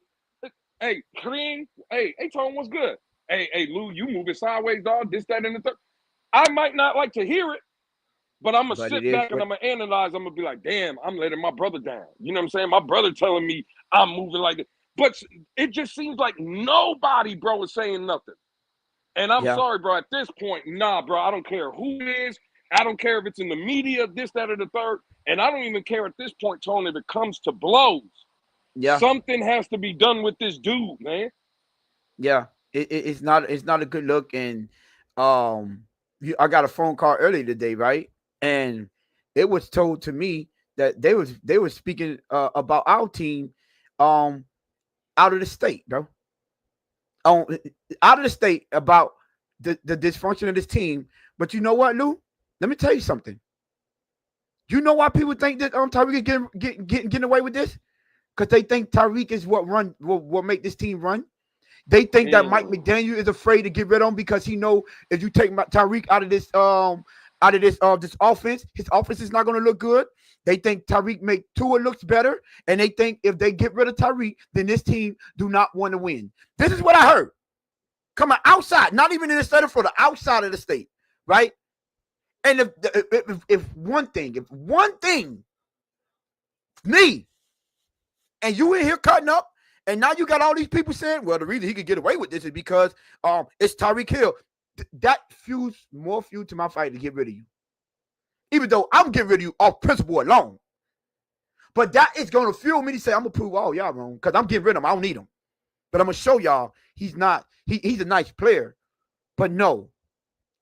hey, clean. Hey, Tone, what's good? Hey, Lou, you moving sideways, dog. This, that, and the third. I might not like to hear it, but I'm going to sit back and I'm going to analyze. I'm going to be like, damn, I'm letting my brother down. You know what I'm saying? My brother telling me I'm moving like this. But it just seems like nobody, bro, is saying nothing. And I'm sorry, bro. At this point, nah, bro, I don't care who it is. I don't care if it's in the media, this, that, or the third. And I don't even care at this point, Tony, if it comes to blows. Yeah. Something has to be done with this dude, man. Yeah. It's not a good look. And I got a phone call earlier today, right? And it was told to me that they were speaking about our team out of the state, bro. Out of the state about the dysfunction of this team. But you know what, Lou? Let me tell you something. You know why people think that Tyreek is getting away with this? Because they think Tyreek is what make this team run. They think that Mike McDaniel is afraid to get rid of him because he know if you take Tyreek out of this offense, his offense is not going to look good. They think Tyreek make Tua looks better, and they think if they get rid of Tyreek, then this team do not want to win. This is what I heard. Coming outside, not even in the state, for the outside of the state, right? And if one thing, me, and you in here cutting up, and now you got all these people saying, well, the reason he could get away with this is because it's Tyreek Hill. That fuels more fuel to my fight to get rid of you. Even though I'm getting rid of you off principle alone. But that is going to fuel me to say, I'm going to prove all y'all wrong because I'm getting rid of him. I don't need him. But I'm going to show y'all he's a nice player. But no,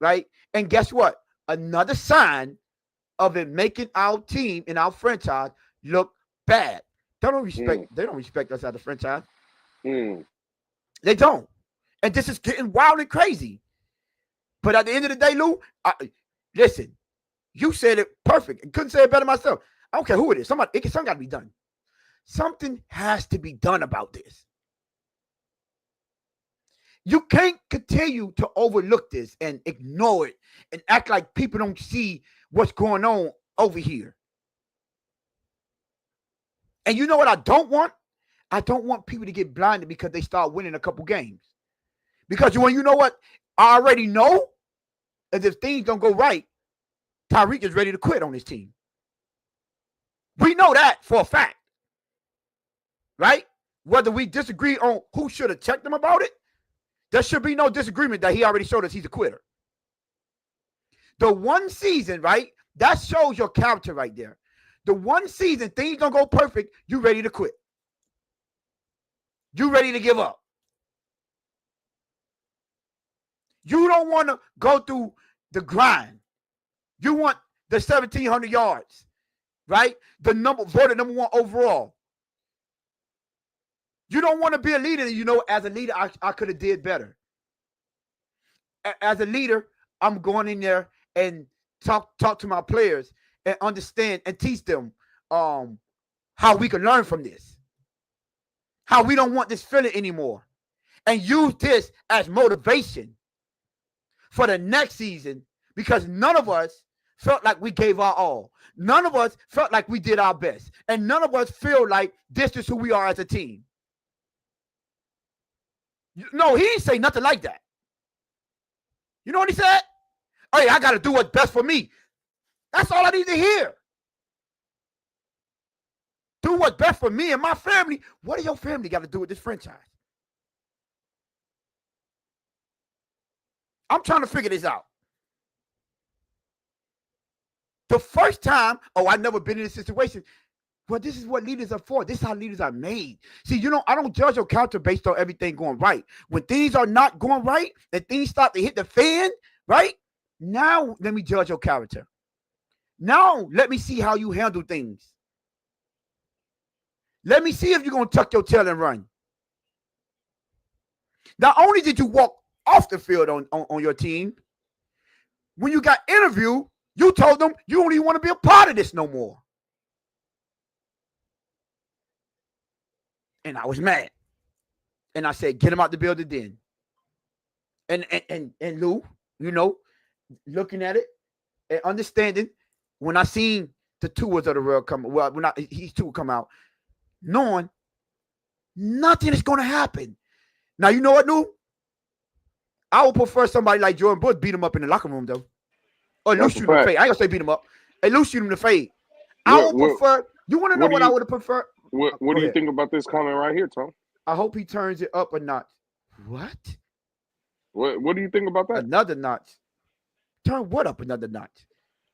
right? And guess what? Another sign of it making our team and our franchise look bad. They don't respect us as a franchise. They don't. And this is getting wild and crazy. But at the end of the day, Lou, listen, you said it perfect. I couldn't say it better myself. I don't care who it is. Something got to be done. Something has to be done about this. You can't continue to overlook this and ignore it and act like people don't see what's going on over here. And you know what I don't want? I don't want people to get blinded because they start winning a couple games. Because when you know what I already know, is if things don't go right, Tyreek is ready to quit on this team. We know that for a fact. Right? Whether we disagree on who should have checked him about it, there should be no disagreement that he already showed us he's a quitter. The one season, right? That shows your character right there. The one season, things don't go perfect, you ready to quit. You ready to give up. You don't want to go through the grind. You want the 1,700 yards, right? Voted number 1 overall. You don't want to be a leader. You know, as a leader, I could have did better. As a leader, I'm going in there and talk to my players and understand and teach them how we can learn from this. How we don't want this feeling anymore. And use this as motivation for the next season, because none of us felt like we gave our all. None of us felt like we did our best. And none of us feel like this is who we are as a team. No, he didn't say nothing like that. You know what he said? Hey, I got to do what's best for me. That's all I need to hear. Do what's best for me and my family. What do your family got to do with this franchise? I'm trying to figure this out. The first time, I've never been in this situation. Well, this is what leaders are for. This is how leaders are made. See, I don't judge your character based on everything going right. When things are not going right and things start to hit the fan, right? Now, let me judge your character. Now, let me see how you handle things. Let me see if you're going to tuck your tail and run. Not only did you walk off the field on your team, when you got interviewed, you told them you don't even want to be a part of this no more. And I was mad. And I said, get him out the building then. And Lou, looking at it and understanding, when I seen the tours of the world come, these two come out, knowing nothing is going to happen. Now, you know what, Lou? I would prefer somebody like Jordan Bush beat him up in the locker room, though. Or at least shoot him in the fade. I ain't going to say beat him up. At least shoot him in the fade. I would prefer. You want to know what I would have preferred? What do you think about this comment right here, Tom? I hope he turns it up a notch. What? What do you think about that? Another notch. Turn what up another notch?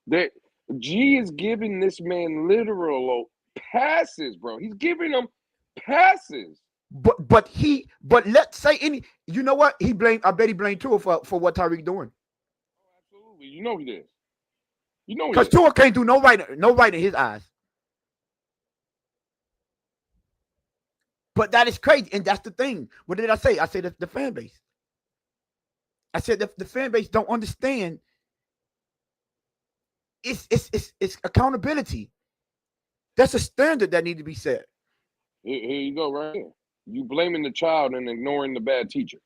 That G is giving this man literal passes, bro. He's giving him passes. But let's say you know what? I bet he blamed Tua for what Tyreek doing. Oh, absolutely. You know he did. Because Tua can't do no right in his eyes. But that is crazy, and that's the thing. What did I say? I said the fan base. I said the fan base don't understand. It's accountability. That's a standard that needs to be set. Here you go, right here. You blaming the child and ignoring the bad teacher.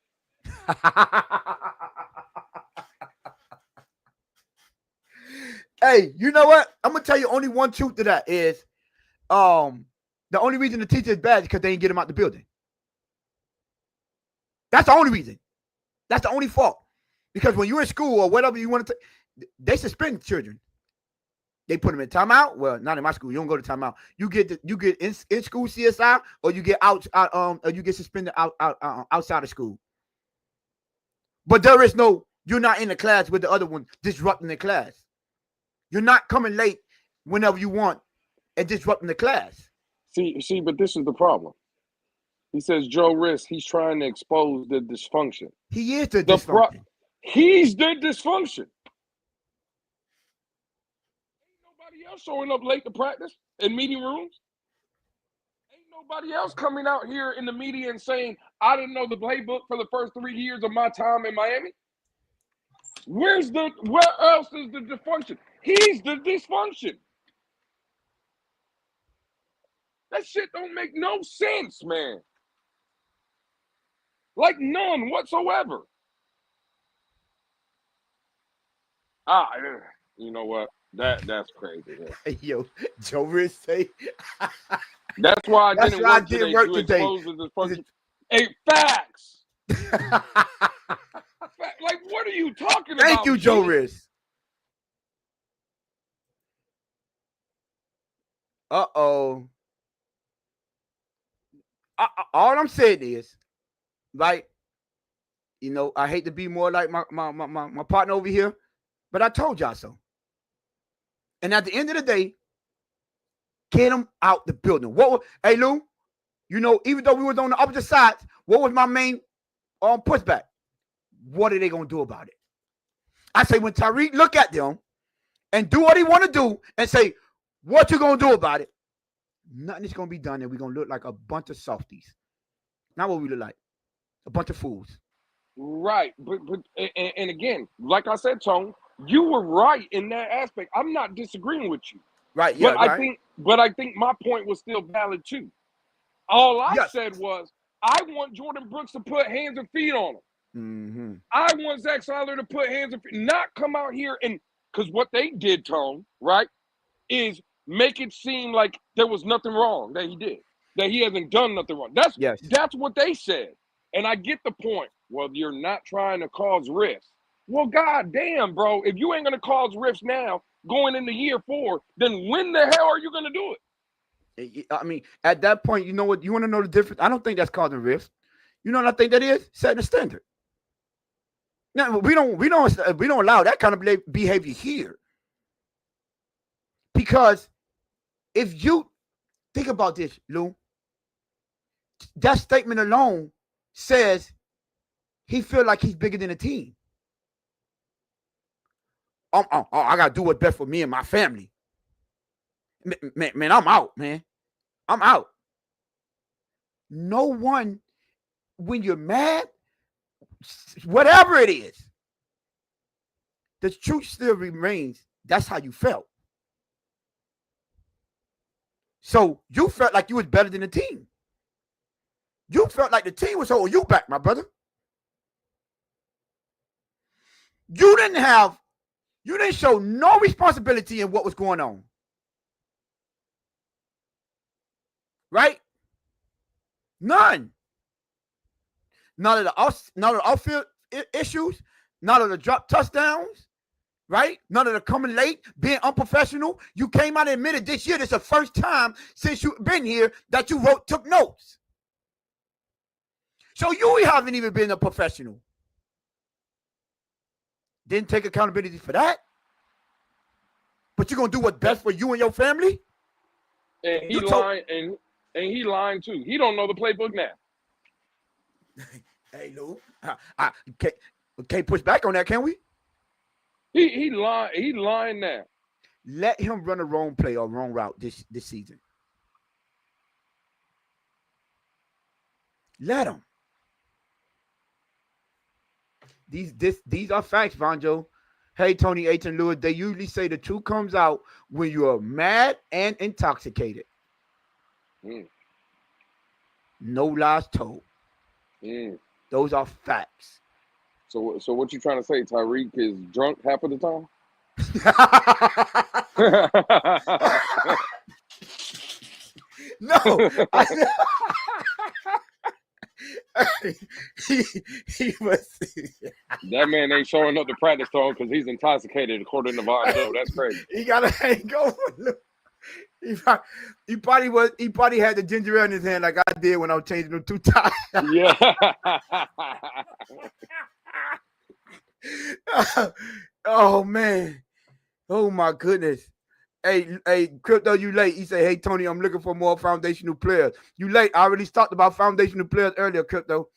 Hey, you know what? I'm gonna tell you only one truth to that is, the only reason the teacher is bad is because they didn't get him out the building. That's the only reason. That's the only fault. Because when you're in school or whatever you want to, they suspend children. They put them in timeout. Well, not in my school. You don't go to timeout. You get in school CSI, or you get or you get suspended outside of school. But you're not in the class with the other one disrupting the class. You're not coming late whenever you want and disrupting the class. See, but this is the problem. He says Joe Riss, he's trying to expose the dysfunction. He is the dysfunction. He's the dysfunction. Ain't nobody else showing up late to practice in meeting rooms. Ain't nobody else coming out here in the media and saying, I didn't know the playbook for the first 3 years of my time in Miami. Where else is the dysfunction? He's the dysfunction. That shit don't make no sense, man. Like none whatsoever. You know what? That's crazy. Hey, yo, Joe Riss say. That's why I didn't work today to expose the dysfunction. Hey, facts. what are you talking about? Thank you, Joe Riz. Uh-oh. All I'm saying is, like, you know, I hate to be more like my partner over here, but I told y'all so. And at the end of the day, get them out the building. Hey, Lou, you know, even though we was on the opposite sides, what was my main pushback? What are they going to do about it? I say when Tyreek look at them and do what he want to do and say, what you going to do about it? Nothing is going to be done, and we're going to look like a bunch of softies. Not what we look like. A bunch of fools. Right. But and again, like I said, Tone, you were right in that aspect. I'm not disagreeing with you. Right, yeah, but I think my point was still valid too. All I said was I want Jordan Brooks to put hands and feet on him. Mm-hmm. I want Zach Sieler to put hands and feet, not come out here and because what they did, Tone, right, is make it seem like there was nothing wrong that he did, that he hasn't done nothing wrong. That's what they said. And I get the point. Well, you're not trying to cause rifts. Well, goddamn, bro, if you ain't going to cause rifts now going into year 4, then when the hell are you going to do it? I mean, at that point, you know what? You want to know the difference? I don't think that's causing rifts. You know what I think that is? Setting a standard. Now, we don't allow that kind of behavior here. Because if you think about this, Lou, that statement alone says he feel like he's bigger than a team. I got to do what's best for me and my family. Man, I'm out, man. I'm out. No one, when you're mad, whatever it is, the truth still remains. That's how you felt. So you felt like you was better than the team. You felt like the team was holding you back, my brother. You didn't show no responsibility in what was going on. Right? None. None of the off-field issues, none of the drop touchdowns, right? None of the coming late, being unprofessional. You came out and admitted this year, this is the first time since you've been here that you took notes. So you haven't even been a professional. Didn't take accountability for that. But you're going to do what's best for you and your family? And he lying, and he lying too. He don't know the playbook now. Hey, Lou, can't push back on that, can we? He lying now. Let him run a wrong play or wrong route this season. Let him. These are facts, Vonjo. Hey, Tony H. and Lewis, they usually say the truth comes out when you are mad and intoxicated. No lies told. Those are facts. So what you trying to say? Tyreek is drunk half of the time? No. he was. That man ain't showing up to practice though because he's intoxicated, according to Vonjo. That's crazy. He gotta hang over. He probably had the ginger ale in his hand like I did when I was changing them 2 times. Yeah. Oh man. Oh my goodness. Hey, Crypto, you late. He said, hey, Tony, I'm looking for more foundational players. You late. I already talked about foundational players earlier, Crypto.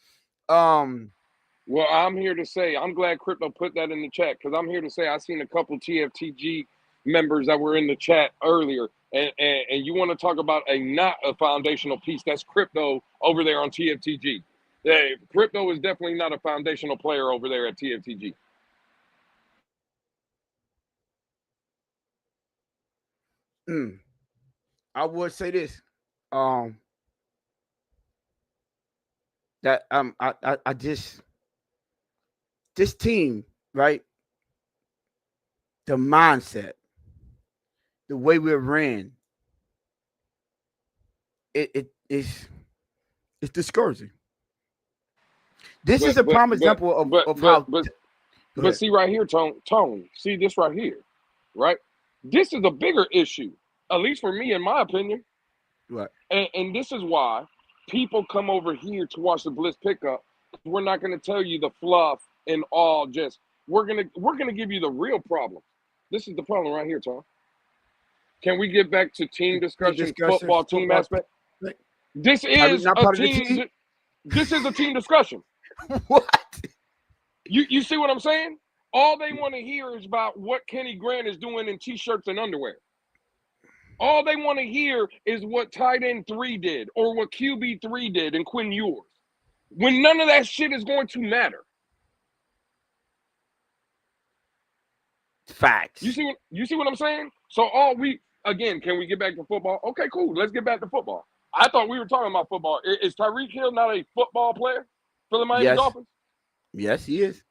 Well, I'm here to say, I'm glad Crypto put that in the chat because I'm here to say I seen a couple TFTG members that were in the chat earlier. And you want to talk about not a foundational piece. That's Crypto over there on TFTG. Hey, Crypto is definitely not a foundational player over there at TFTG. I would say this. That I just this team, right? The mindset, the way we're ran, it's discouraging. This is a prime example of how. But see right here, Tone, see this right here, right? This is a bigger issue, at least for me, in my opinion. Right. And this is why people come over here to watch the Blitz pickup. We're not going to tell you the fluff and all. Just we're gonna give you the real problem. This is the problem right here, Tom. Can we get back to team discussion, football team aspect? This is a team. This is a team discussion. What? You see what I'm saying? All they want to hear is about what Kenny Grant is doing in t-shirts and underwear. All they want to hear is what tight end 3 did or what QB 3 did and Quinn Ewers. When none of that shit is going to matter. Facts. You see what I'm saying? So again, can we get back to football? Okay, cool. Let's get back to football. I thought we were talking about football. Is Tyreek Hill not a football player for the Miami Dolphins? Yes, he is.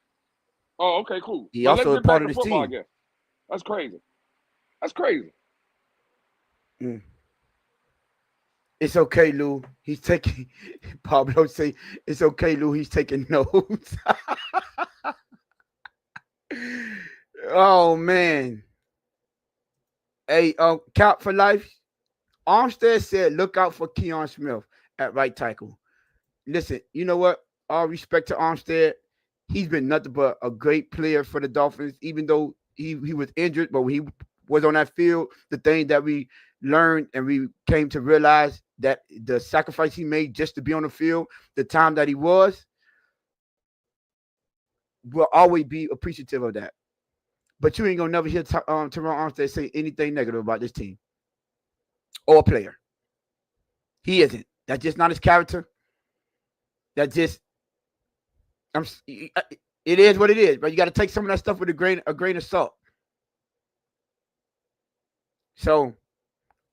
Oh, okay, cool. He also a part of this team. Again. That's crazy. That's crazy. Mm. It's okay, Lou. He's taking. Pablo say it's okay, Lou. He's taking notes. Oh man. Hey, Count for life. Armstead said, "Look out for Keon Smith at right tackle." Listen, you know what? All respect to Armstead. He's been nothing but a great player for the Dolphins, even though he was injured, but when he was on that field, the thing that we learned and we came to realize that the sacrifice he made just to be on the field, the time that he was, we'll always be appreciative of that. But you ain't gonna never hear Teron Armstead say anything negative about this team or player. He isn't. That's just not his character. That just it is what it is, but you got to take some of that stuff with a grain of salt. So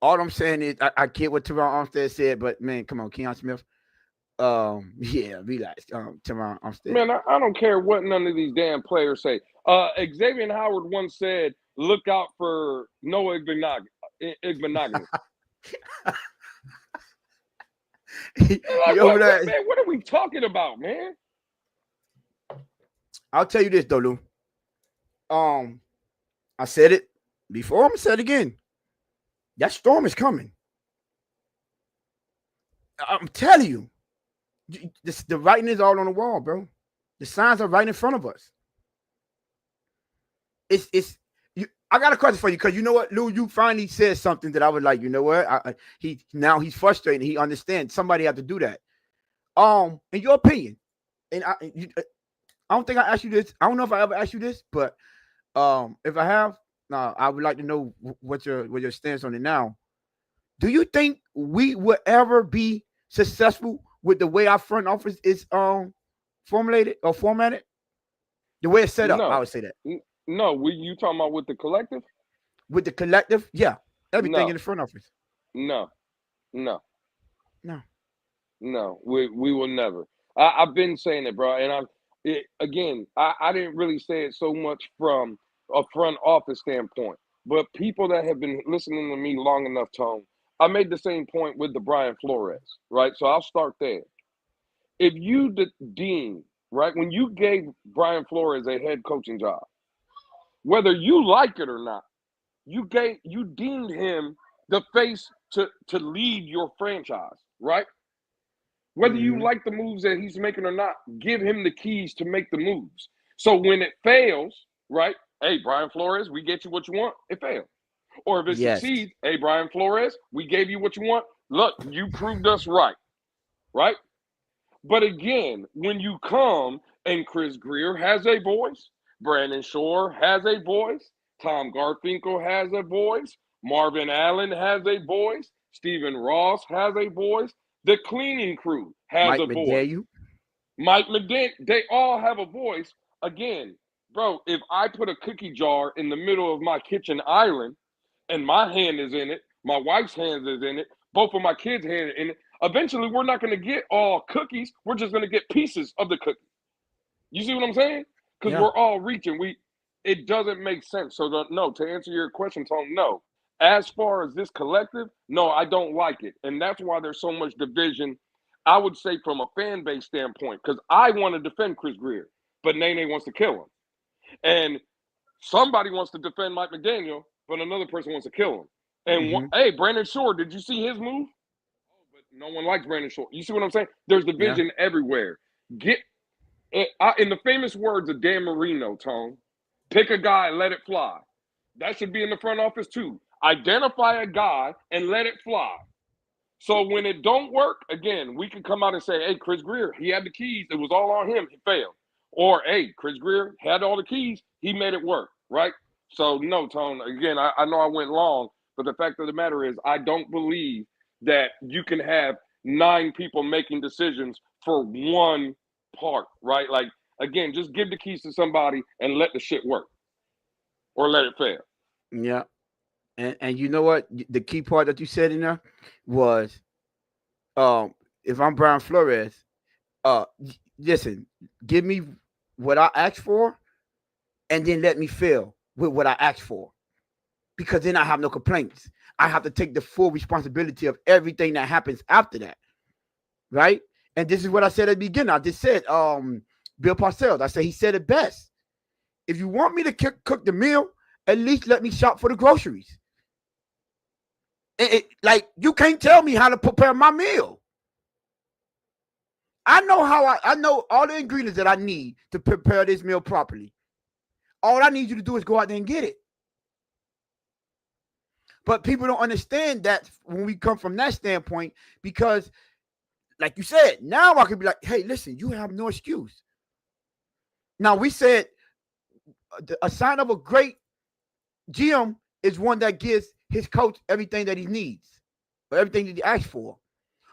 all I'm saying is I get what Teron Armstead said, but man, come on, Keon Smith. Yeah, relax. Teron Armstead. Man, I don't care what none of these damn players say. Xavier Howard once said, "Look out for Noah Igbenogany." Man, what are we talking about, man? I'll tell you this though, Lou. I said it before. I'm gonna say it again. That storm is coming. I'm telling you, the writing is all on the wall, bro. The signs are right in front of us. I got a question for you because you know what, Lou, you finally said something that I was like, you know what? He's frustrated. He understands. Somebody have to do that. In your opinion, and I don't think I asked you this. I don't know if I ever asked you this, but if I have, I would like to know what your stance on it now. Do you think we will ever be successful with the way our front office is formulated or formatted? The way it's set up, I would say that. No, you talking about with the collective? With the collective, yeah. Everything in the front office. No. We will never. I've been saying it, bro, and I didn't really say it so much from a front office standpoint, but people that have been listening to me long enough, Tone, I made the same point with the Brian Flores, right? So I'll start there. If you deem, right, when you gave Brian Flores a head coaching job, whether you like it or not, you deemed him the face to lead your franchise, right? Whether you like the moves that he's making or not, give him the keys to make the moves. So when it fails, right? Hey, Brian Flores, we get you what you want. It failed. Or if it succeeds, hey, Brian Flores, we gave you what you want. Look, you proved us right. Right? But again, when you come and Chris Greer has a voice, Brandon Shore has a voice, Tom Garfinkel has a voice, Marvin Allen has a voice, Stephen Ross has a voice, the cleaning crew has a voice. Mike McDaniel, they all have a voice. Again, bro, if I put a cookie jar in the middle of my kitchen island and my hand is in it, my wife's hand is in it, both of my kids' hands in it, eventually we're not going to get all cookies. We're just going to get pieces of the cookie. You see what I'm saying? Because we're all reaching. It doesn't make sense. So no, to answer your question, Tom, no. As far as this collective, no, I don't like it. And that's why there's so much division, I would say, from a fan base standpoint, because I want to defend Chris Greer, but Nene wants to kill him. And somebody wants to defend Mike McDaniel, but another person wants to kill him. And hey, Brandon Shore, did you see his move? Oh, but no one likes Brandon Shore. You see what I'm saying? There's division everywhere. In the famous words of Dan Marino, Tone, pick a guy and let it fly. That should be in the front office too. Identify a guy and let it fly. So when it don't work, again, we can come out and say, hey, Chris Greer, he had the keys. It was all on him. He failed. Or, hey, Chris Greer had all the keys. He made it work, right? So, no, Tone, again, I know I went long, but the fact of the matter is I don't believe that you can have 9 people making decisions for one part, right? Like, again, just give the keys to somebody and let the shit work or let it fail. Yeah. And you know what? The key part that you said in there was, if I'm Brian Flores, listen, give me what I asked for, and then let me fail with what I asked for, because then I have no complaints. I have to take the full responsibility of everything that happens after that, right? And this is what I said at the beginning. I just said, Bill Parcells. I said he said it best. If you want me to cook the meal, at least let me shop for the groceries. Like, you can't tell me how to prepare my meal. I know I know all the ingredients that I need to prepare this meal properly. All I need you to do is go out there and get it. But people don't understand that when we come from that standpoint, because, like you said, now I could be like, hey, listen, you have no excuse. Now, we said a sign of a great GM is one that gives his coach everything that he needs, or everything that he asks for.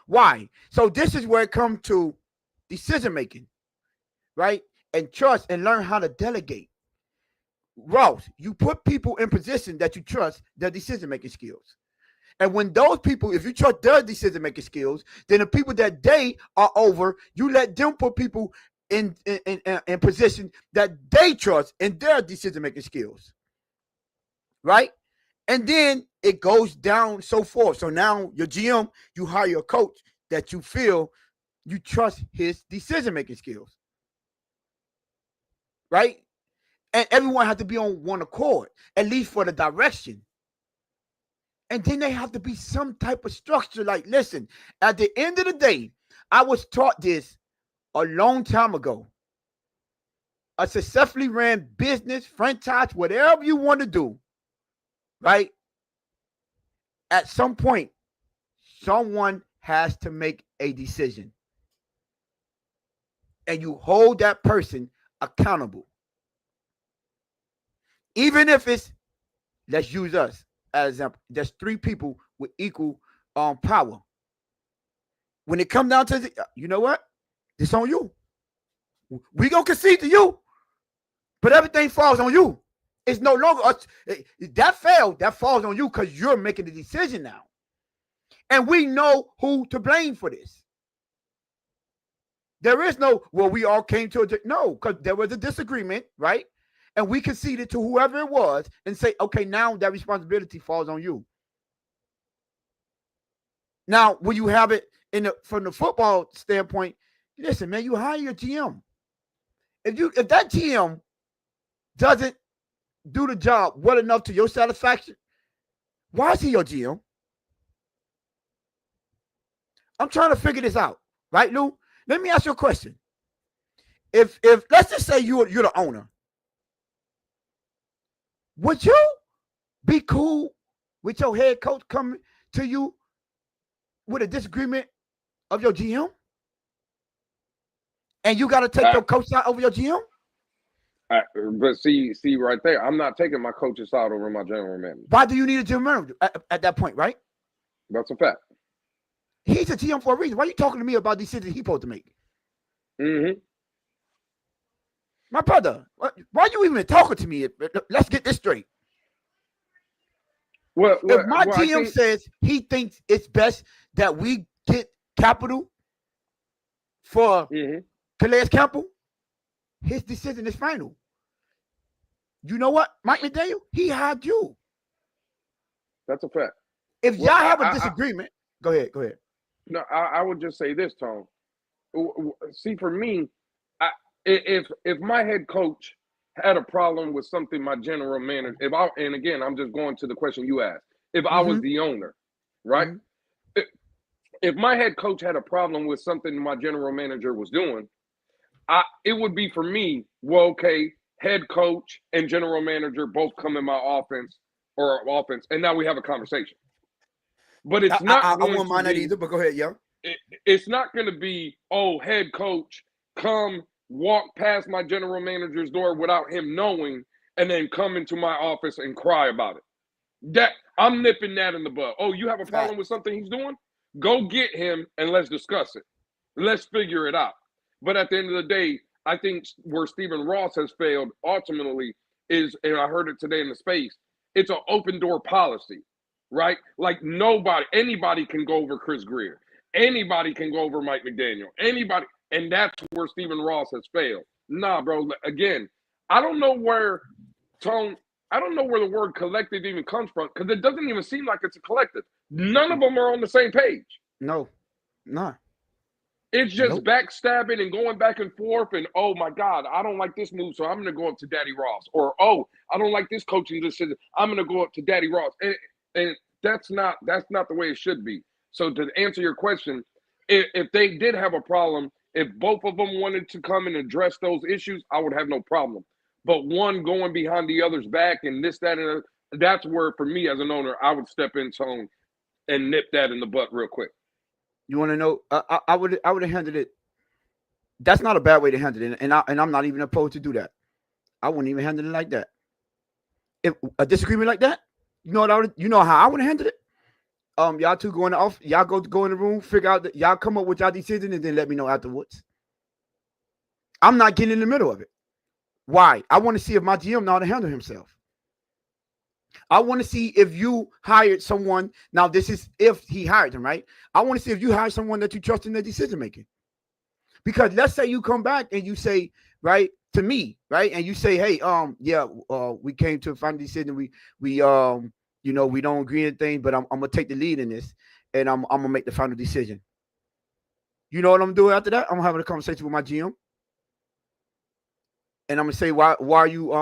Why? So this is where it comes to decision making, right? And trust, and learn how to delegate. Ross, you put people in position that you trust their decision making skills. And when those people, if you trust their decision making skills, then the people that they are over, you let them put people in position that they trust in their decision making skills, right? And then it goes down so forth. So now your GM, you hire a coach that you feel you trust his decision-making skills, right? And everyone has to be on one accord, at least for the direction. And then they have to be some type of structure. Like, listen, at the end of the day, I was taught this a long time ago. A successfully ran business, franchise, whatever you want to do, right? At some point, someone has to make a decision. And you hold that person accountable. Even if it's, let's use us as an example, there's 3 people with equal power. When it comes down to you know what? It's on you. We gonna concede to you, but everything falls on you. It's no longer us. That falls on you because you're making the decision now. And we know who to blame for this. There is no, well, we all came to no, because there was a disagreement, right? And we conceded to whoever it was and say, okay, now that responsibility falls on you. Now, when you have it from the football standpoint, listen, man, you hire your GM. If that GM doesn't do the job well enough to your satisfaction, why is he your GM? I'm trying to figure this out, right, Lou? Let me ask you a question. If let's just say you're the owner, would you be cool with your head coach coming to you with a disagreement of your GM? And you got to take your coach out over your GM? But see right there, I'm not taking my coach's out over my general manager. Why do you need a general manager at that point, right? That's a fact. He's a GM for a reason. Why are you talking to me about decisions he's supposed to make? Mm-hmm. My brother, why are you even talking to me? Let's get this straight. If my GM says he thinks it's best that we get capital for Calais Campbell, his decision is final. You know what, Mike McDaniel? He hired you. That's a fact. If y'all have a disagreement, go ahead. No, I would just say this, Tom. See, for me, if my head coach had a problem with something my general manager, and again, I'm just going to the question you asked. If I was the owner, right? If my head coach had a problem with something my general manager was doing, it would be for me, well, okay, head coach and general manager both come in my offense, and now we have a conversation. But it's not I won't mind that either, but go ahead, yo. It's not going to be, oh, head coach, come walk past my general manager's door without him knowing and then come into my office and cry about it. That I'm nipping that in the bud. Oh, you have a problem with something he's doing? Go get him and let's discuss it. Let's figure it out. But at the end of the day, I think where Stephen Ross has failed ultimately is, and I heard it today in the space, it's an open door policy, right? Like anybody can go over Chris Greer. Anybody can go over Mike McDaniel. Anybody. And that's where Stephen Ross has failed. Nah, bro. Again, I don't know where the word collective even comes from, because it doesn't even seem like it's a collective. None of them are on the same page. No. It's just backstabbing and going back and forth and, oh, my God, I don't like this move, so I'm going to go up to Daddy Ross. Or, oh, I don't like this coaching decision, I'm going to go up to Daddy Ross. And that's not the way it should be. So to answer your question, if they did have a problem, if both of them wanted to come and address those issues, I would have no problem. But one going behind the other's back and this, that, and that's where, for me as an owner, I would step in tone and nip that in the butt real quick. You want to know? I would have handled it. That's not a bad way to handle it, and I'm not even opposed to do that. I wouldn't even handle it like that. If a disagreement like that, you know how I would have handled it. Y'all two going off. Y'all go in the room, figure out that y'all come up with y'all decision, and then let me know afterwards. I'm not getting in the middle of it. Why? I want to see if my GM know how to handle himself. I want to see if you hired someone. Now, this is if he hired them, right? I want to see if you hired someone that you trust in their decision making. Because let's say you come back and you say, right, to me, right, and you say, hey, we came to a final decision. We don't agree on things, but I'm gonna take the lead in this, and I'm gonna make the final decision. You know what I'm doing after that? I'm having a conversation with my GM, and I'm gonna say, why are you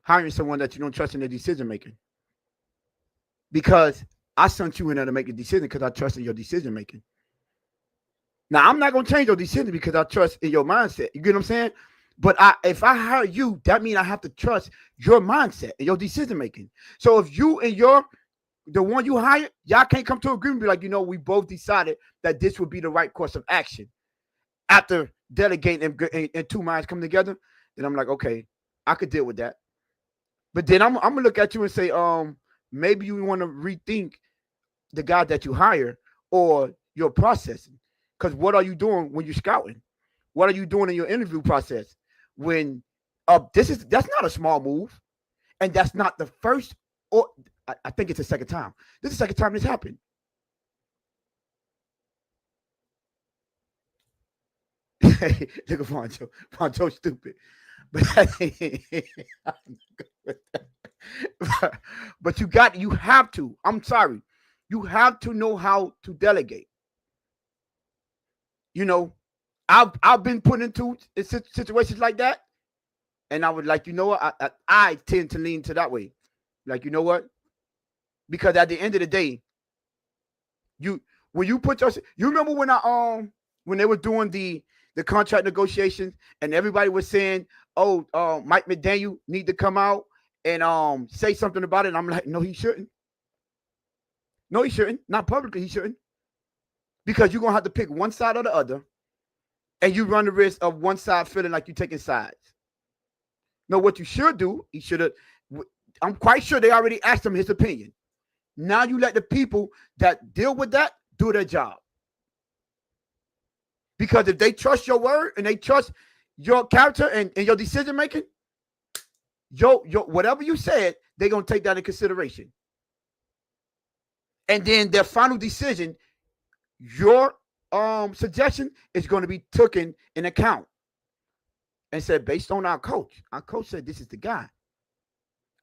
hiring someone that you don't trust in their decision making? Because I sent you in there to make a decision because I trust in your decision making. Now I'm not gonna change your decision because I trust in your mindset. You get what I'm saying? But if I hire you, that means I have to trust your mindset and your decision making. So if you and the one you hired, y'all can't come to an agreement, be like, we both decided that this would be the right course of action. After delegating and two minds come together, then I'm like, okay, I could deal with that. But then I'm gonna look at you and say, maybe you want to rethink the guy that you hire or your processing. Because what are you doing when you're scouting? What are you doing in your interview process? When that's not a small move, and that's not the first, or I think it's the second time. This is the second time this happened. Look at Poncho. Poncho's stupid. But you have to. I'm sorry. You have to know how to delegate. I've been put into situations like that, and I would like, I tend to lean to that way. Like, you know what? Because at the end of the day, when you put you remember when they were doing the contract negotiations and everybody was saying, Mike McDaniel need to come out and say something about it. And I'm like, no, he shouldn't. No, he shouldn't. Not publicly, he shouldn't. Because you're gonna have to pick one side or the other, and you run the risk of one side feeling like you're taking sides. No, what you should do, he should have. I'm quite sure they already asked him his opinion. Now you let the people that deal with that do their job. Because if they trust your word and they trust your character and your decision making, your whatever you said, they're gonna take that in consideration. And then their final decision, your suggestion is going to be taken in account and said, based on our coach said this is the guy.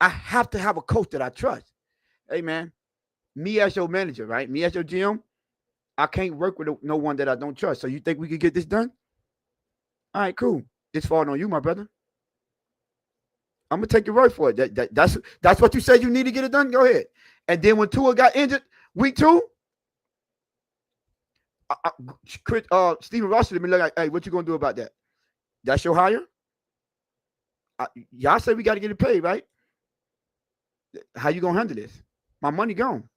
I have to have a coach that I trust. Hey man, me as your manager, right? Me as your GM, I can't work with no one that I don't trust. So you think we could get this done? All right, cool. It's falling on you, my brother. I'm gonna take your word for it. That's what you said you need to get it done. Go ahead. And then when Tua got injured week 2, Stephen Ross let me look like, hey, what you gonna do about that? That's your hire? Y'all said we got to get it paid, right? How you gonna handle this? My money gone.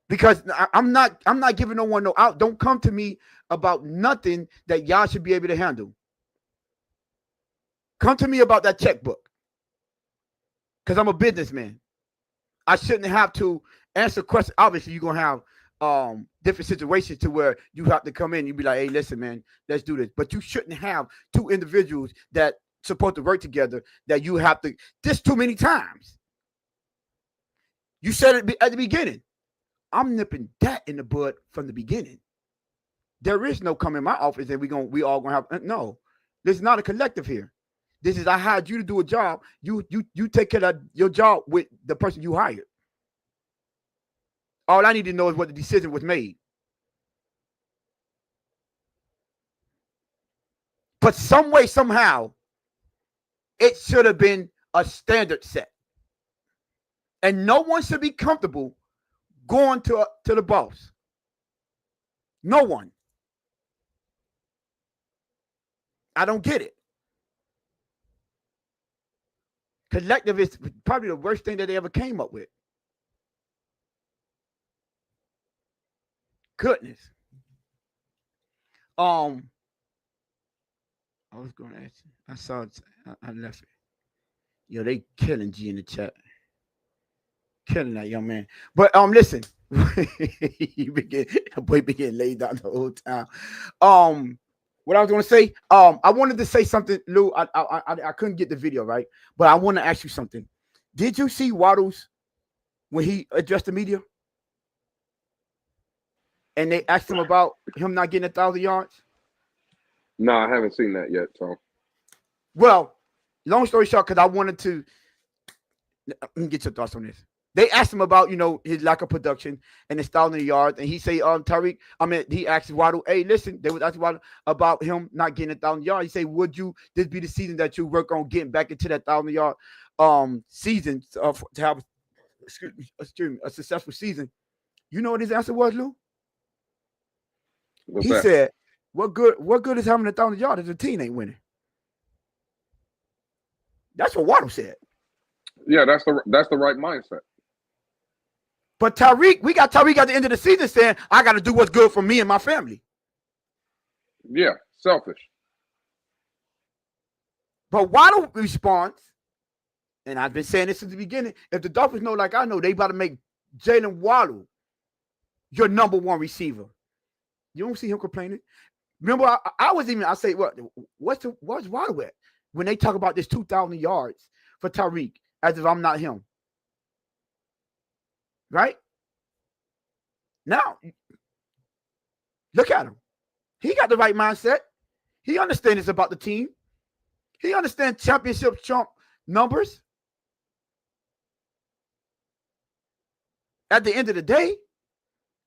Because I'm not giving no one no out. Don't come to me about nothing that y'all should be able to handle. Come to me about that checkbook. Because I'm a businessman. I shouldn't have to answer questions. Obviously, you're going to have different situations to where you have to come in. You be like, hey, listen, man, let's do this. But you shouldn't have 2 individuals that supposed to work together that you have to. This too many times. You said it at the beginning. I'm nipping that in the bud from the beginning. There is no come in my office and we all gonna have no. This is not a collective here. This is I hired you to do a job. You take care of your job with the person you hired. All I need to know is what the decision was made. But some way, somehow, it should have been a standard set. And no one should be comfortable going to the boss. No one. I don't get it. Collective is probably the worst thing that they ever came up with. Goodness. I was going to ask you. I saw it. I left it. Yo, they killing G in the chat. Killing that young man. But listen. Boy began laid down the whole time. What I was going to say, I wanted to say something, Lou. I couldn't get the video right, but I want to ask you something. Did you see Waddles when he addressed the media? And they asked him about him not getting 1,000 yards? No, I haven't seen that yet, Tom. Well, long story short, because I wanted to let me get your thoughts on this. They asked him about, his lack of production and his 1,000 yards. And he say, Tyreek, he asked Waddle, hey, listen, they was asking Waddle about him not getting 1,000 yards. He say, would this be the season that you work on getting back into that 1,000-yard season to have a successful season? You know what his answer was, Lou? What's he that? said, what good is having 1,000 yards if the team ain't winning? That's what Waddle said. Yeah, that's the right mindset. But we got Tyreek at the end of the season saying, I got to do what's good for me and my family. Yeah, selfish. But Waddle responds, and I've been saying this since the beginning, if the Dolphins know like I know, they about to make Jalen Waddle your number 1 receiver. You don't see him complaining. Remember, I say, what's Waddle at? When they talk about this 2,000 yards for Tyreek, as if I'm not him. Right? Now, look at him. He got the right mindset. He understands it's about the team. He understands championship chump numbers. At the end of the day,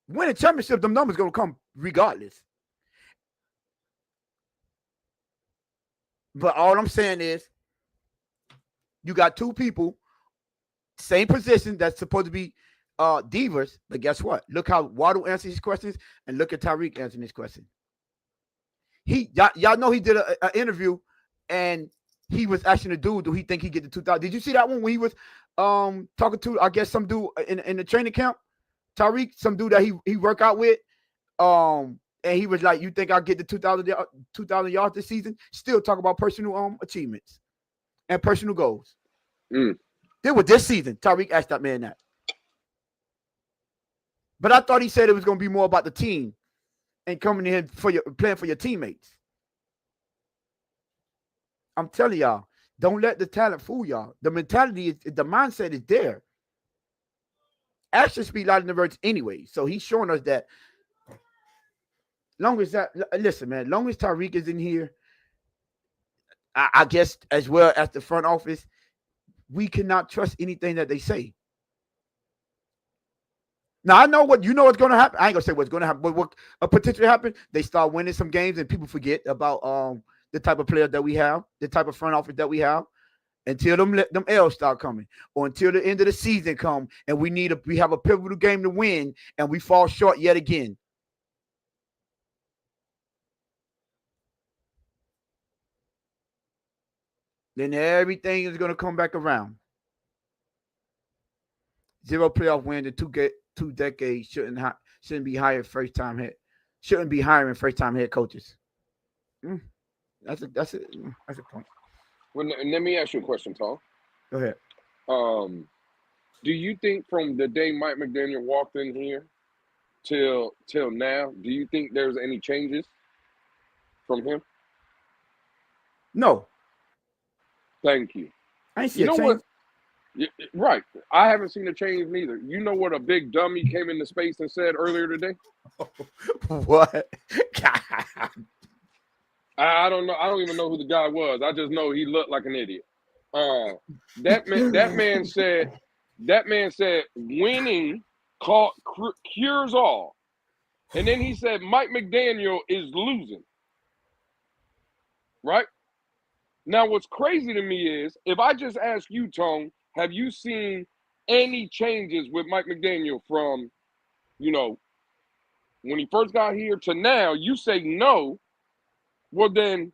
winning championship, them numbers going to come regardless. But all I'm saying is, you got 2 people, same position that's supposed to be divas, but guess what? Look how Waddle answers his questions and look at Tyreek answering his question. Y'all know he did an interview and he was asking the dude, do he think he get the 2,000? Did you see that one when he was talking to, I guess, some dude in the training camp? Tyreek, some dude that he work out with. And he was like, you think I'll get the 2,000 yards this season? Still talk about personal achievements and personal goals. They were this season. Tyreek asked that man that. But I thought he said it was going to be more about the team and coming in playing for your teammates. I'm telling y'all, don't let the talent fool y'all. The mentality the mindset is there. Actions speak louder than words anyway. So he's showing us that. Long as Tyreek is in here, I guess as well as the front office, we cannot trust anything that they say. Now, I know what's going to happen. I ain't going to say what's going to happen, but what potentially happen, they start winning some games and people forget about the type of players that we have, the type of front office that we have, until them L's start coming, or until the end of the season come, and we have a pivotal game to win, and we fall short yet again. Then everything is going to come back around. 0 playoff wins in 2 decades shouldn't be hired shouldn't be hiring first-time head coaches. That's a point. Well, let me ask you a question, Tom. Go ahead. Do you think from the day Mike McDaniel walked in here till now, do you think there's any changes from him? No. Thank you. I ain't see a change. What? Right. I haven't seen a change neither. You know what a big dummy came into space and said earlier today? What? I don't know. I don't even know who the guy was. I just know he looked like an idiot. That man said winning cures all. And then he said Mike McDaniel is losing. Right? Now, what's crazy to me is, if I just ask you, Tone, have you seen any changes with Mike McDaniel from, when he first got here to now? You say no. Well, then,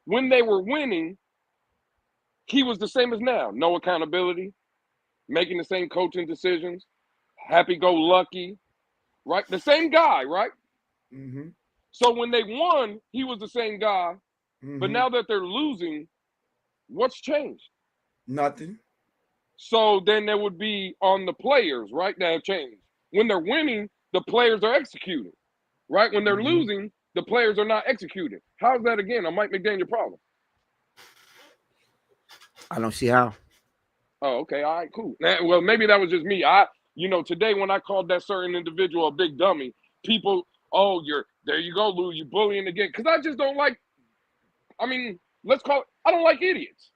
when they were winning, he was the same as now. No accountability, making the same coaching decisions, happy-go-lucky, right? The same guy, right? Mm-hmm. So when they won, he was the same guy. Mm-hmm. But now that they're losing, what's changed? Nothing. So then there would be on the players, right? That have changed. When they're winning, the players are executing, right? When they're losing, the players are not executing. How's that again a Mike McDaniel problem? I don't see how. Oh, okay. All right, cool. Well, maybe that was just me. Today when I called that certain individual a big dummy, people, there you go, Lou, you bullying again. Because I just don't like, I don't like idiots.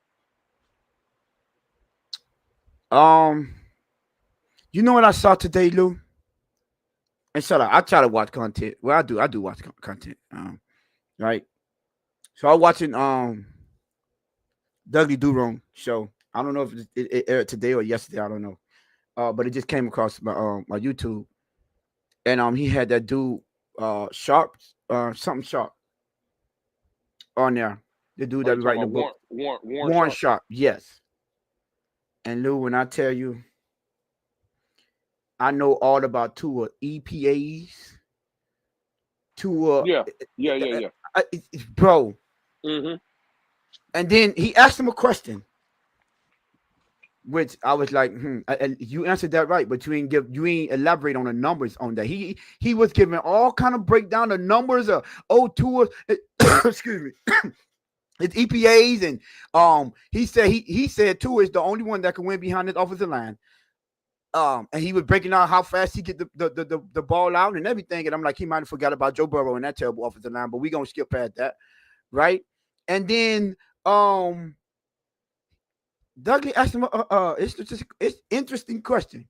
You know what I saw today, Lou? And shut up. I try to watch content. Well, I do watch content. Right. So I was watching Dougie Durham show. I don't know if it aired today or yesterday. I don't know. But it just came across my YouTube, and he had that dude Sharp, something Sharp on there. The dude that was writing the book, Warren Sharp. Yes. And Lou, when I tell you, I know all about Tua EPAs. Tua. Yeah. Bro. Mm-hmm. And then he asked him a question, which I was like, you answered that right, but you ain't elaborate on the numbers on that. He was giving all kind of breakdown the numbers of Tua, excuse me, his EPAs, and he said Tua is the only one that can win behind his offensive line. And he was breaking out how fast he get the ball out and everything. And I'm like, he might have forgot about Joe Burrow and that terrible offensive line, but we're gonna skip past that, right? And then Dougie asked him it's interesting question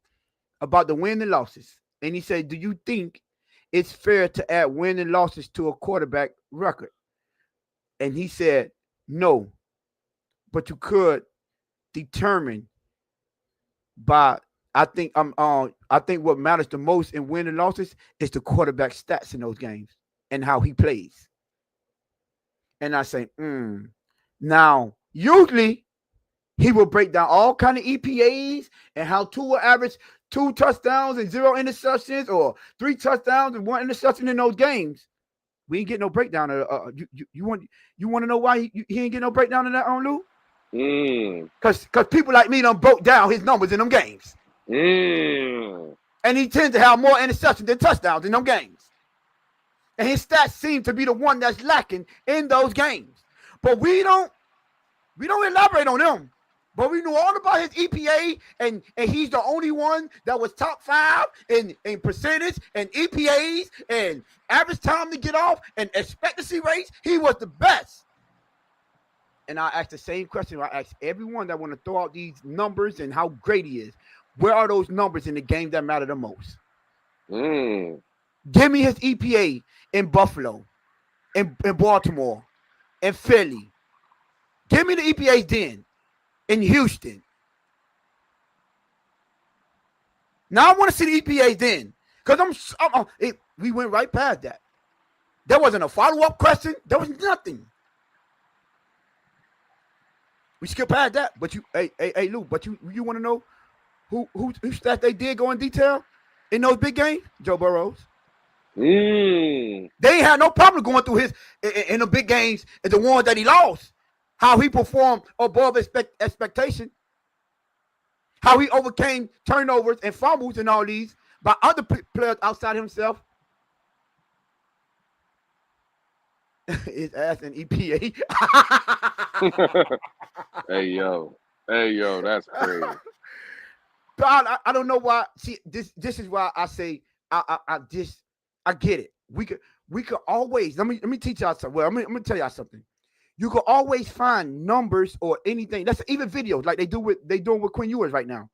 about the win and losses. And he said, do you think it's fair to add win and losses to a quarterback record? And he said, no, but you could determine by I think what matters the most in win and losses is the quarterback stats in those games and how he plays. And I say, Now, usually he will break down all kind of EPAs and how Tua averaged 2 touchdowns and 0 interceptions, or 3 touchdowns and 1 interception in those games. We ain't get no breakdown. You want to know why he ain't get no breakdown in that on Lou? Because people like me done broke down his numbers in them games. And he tends to have more interceptions than touchdowns in them games. And his stats seem to be the one that's lacking in those games. But we don't elaborate on them. But we know all about his EPA, and he's the only one that was top 5 in percentage and EPAs and average time to get off and expectancy rates. He was the best. And I asked the same question. I asked everyone that want to throw out these numbers and how great he is. Where are those numbers in the game that matter the most? Give me his EPA in Buffalo, in Baltimore, in Philly. Give me the EPA's den in Houston. Now I want to see the EPA's den because we went right past that. There wasn't a follow-up question. There was nothing. We skipped past that. But hey, Lou. But you want to know who stats they did go in detail in those big games? Joe Burrows. They ain't had no problem going through his in the big games and the ones that he lost. How he performed above expectation. How he overcame turnovers and fumbles and all these by other players outside himself. His ass in EPA. Hey yo, that's crazy. But I don't know why. See, this is why I say I get it. We could always let me teach y'all something. Well, I'm gonna tell y'all something. You can always find numbers or anything. That's even videos like they doing with Quinn Ewers right now,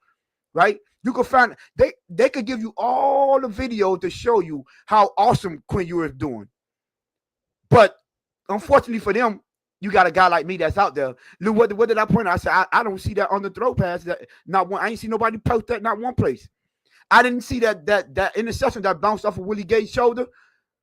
right? You can find they could give you all the videos to show you how awesome Quinn Ewers is doing. But unfortunately for them, you got a guy like me that's out there. Lou, what did I point out? I said I don't see that on the throw pass. That not one. I ain't see nobody post that not one place. I didn't see that interception that bounced off of Willie Gay's shoulder.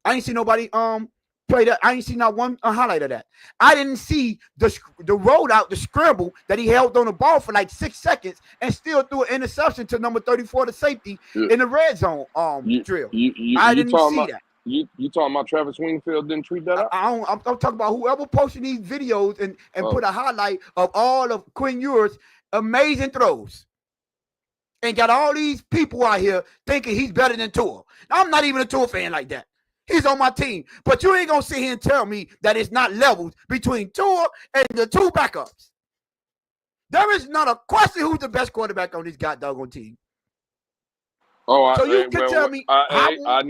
I ain't see nobody play that. I ain't seen not one highlight of that. I didn't see the rollout, the scramble that he held on the ball for like 6 seconds and still threw an interception to number 34 to safety in the red zone drill. I didn't see that. You talking about Travis Wingfield didn't tweet that out? I'm talking about whoever posted these videos and put a highlight of all of Quinn Ewers' amazing throws. And got all these people out here thinking he's better than Tua. I'm not even a Tua fan like that. He's on my team. But you ain't going to sit here and tell me that it's not levels between Tua and the two backups. There is not a question who's the best quarterback on this goddamn team. Oh, so you can tell me. I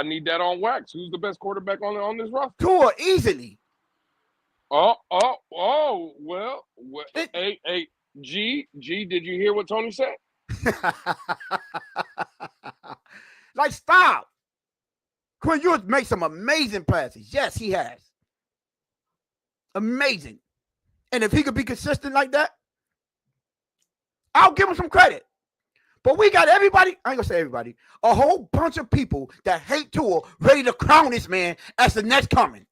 need that on wax. Who's the best quarterback on this roster? Tua, easily. Well. Hey, G, did you hear what Tony said? Like, stop. Quinn Ewers makes some amazing passes. Yes, he has. Amazing. And if he could be consistent like that, I'll give him some credit. But we got everybody, I ain't gonna say everybody, a whole bunch of people that hate Tua ready to crown this man as the next coming.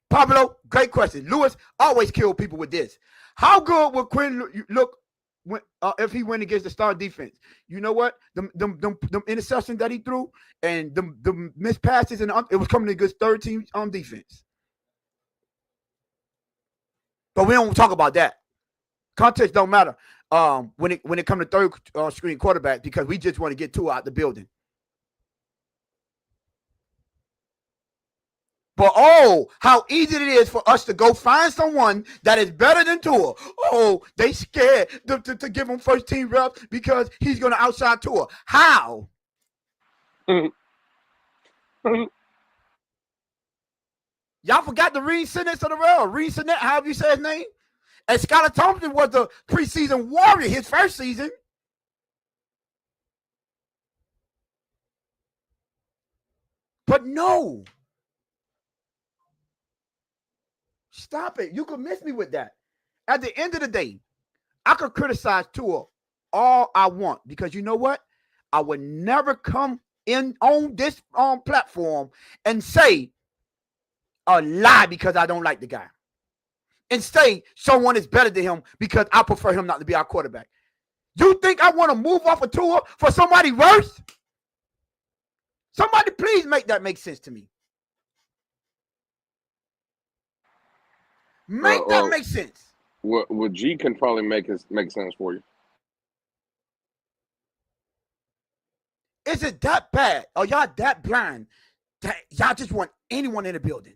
Pablo, great question. Lewis always killed people with this. How good would Quinn look if he went against the star defense? You know what? Them interceptions that he threw and the missed passes, and it was coming against third team on defense. But we don't talk about that. Context don't matter when it comes to third screen quarterback, because we just want to get Tua out the building. But how easy it is for us to go find someone that is better than Tua. They scared to give him first team reps because he's going to outshine Tua. How? Y'all forgot the Reed Sinnett of the world. Reed Sinnett, however you say his name. And Skylar Thompson was the preseason warrior his first season. But no. Stop it. You could miss me with that. At the end of the day, I could criticize Tua all I want, because you know what? I would never come in on this platform and say a lie because I don't like the guy, and say someone is better than him because I prefer him not to be our quarterback. You think I want to move off of Tua for somebody worse? Somebody please make that make sense to me. Make that make sense. What G can probably make sense for you. Is it that bad? Are y'all that blind that y'all just want anyone in the building?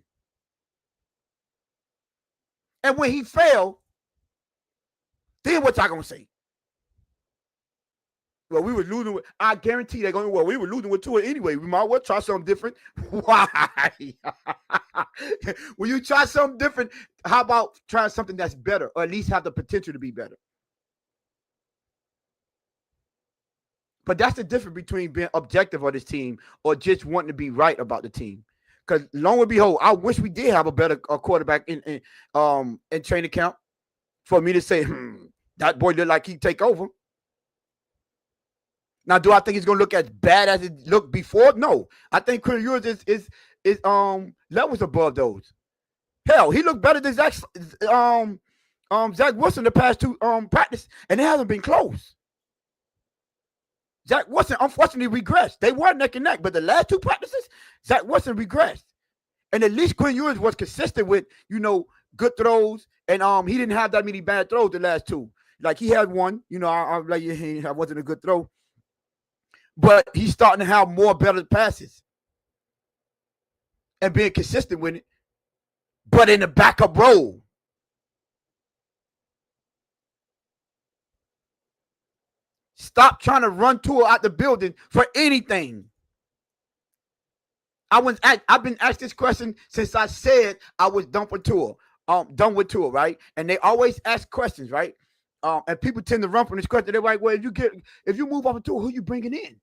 And when he failed, then what y'all gonna say? Well, we were losing. I guarantee they're going, we were losing with Tua anyway. We might well try something different. Why? When you try something different, how about trying something that's better, or at least have the potential to be better? But that's the difference between being objective of this team or just wanting to be right about the team. Because long and behold, I wish we did have a better quarterback in training camp for me to say, that boy looked like he'd take over. Now, do I think he's gonna look as bad as it looked before? No. I think Quinn Ewers is levels above those. Hell, he looked better than Zach Wilson the past two practice, and it hasn't been close. Zach Wilson unfortunately regressed. They were neck and neck, but the last two practices, Zach Wilson regressed. And at least Quinn Ewers was consistent with, good throws, and he didn't have that many bad throws the last two. Like he had one, I wasn't a good throw, but he's starting to have more better passes and being consistent with it, but in the backup role. Stop trying to run Tua out the building for anything. I've been asked this question since I said I was done with Tua, right? And they always ask questions, right? And people tend to run from this question. They're like, well, if you move off of Tua, who you bringing in?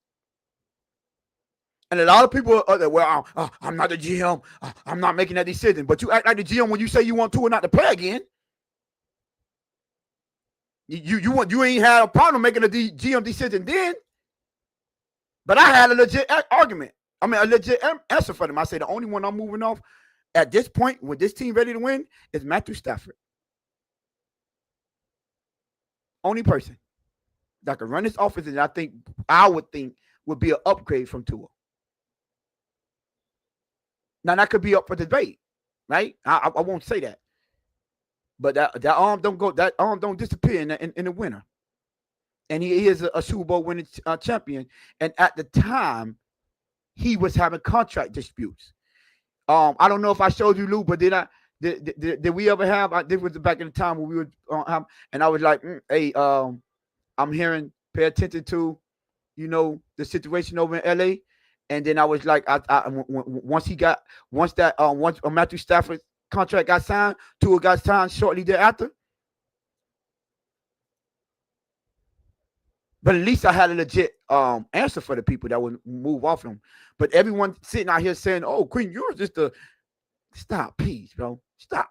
And a lot of people are well, I'm not the GM. I'm not making that decision. But you act like the GM when you say you want Tua not to play again. You ain't had a problem making a GM decision then. But I had a legit argument. I mean, a legit answer for them. I say the only one I'm moving off at this point with this team ready to win is Matthew Stafford. Only person that can run this offense, and I would think would be an upgrade from Tua. Now that could be up for debate, right? I won't say that, but that arm don't disappear in the winter, and he is a Super Bowl winning champion. And at the time, he was having contract disputes. I don't know if I showed you, Lou, but did we ever have? This was back in the time when we would and I was like, hey, I'm hearing, pay attention to, the situation over in LA. And then I was like, once Matthew Stafford's contract got signed, Tua got signed shortly thereafter. But at least I had a legit answer for the people that would move off him. But everyone sitting out here saying, "Oh, Quinn, you're just a stop, please, bro, stop."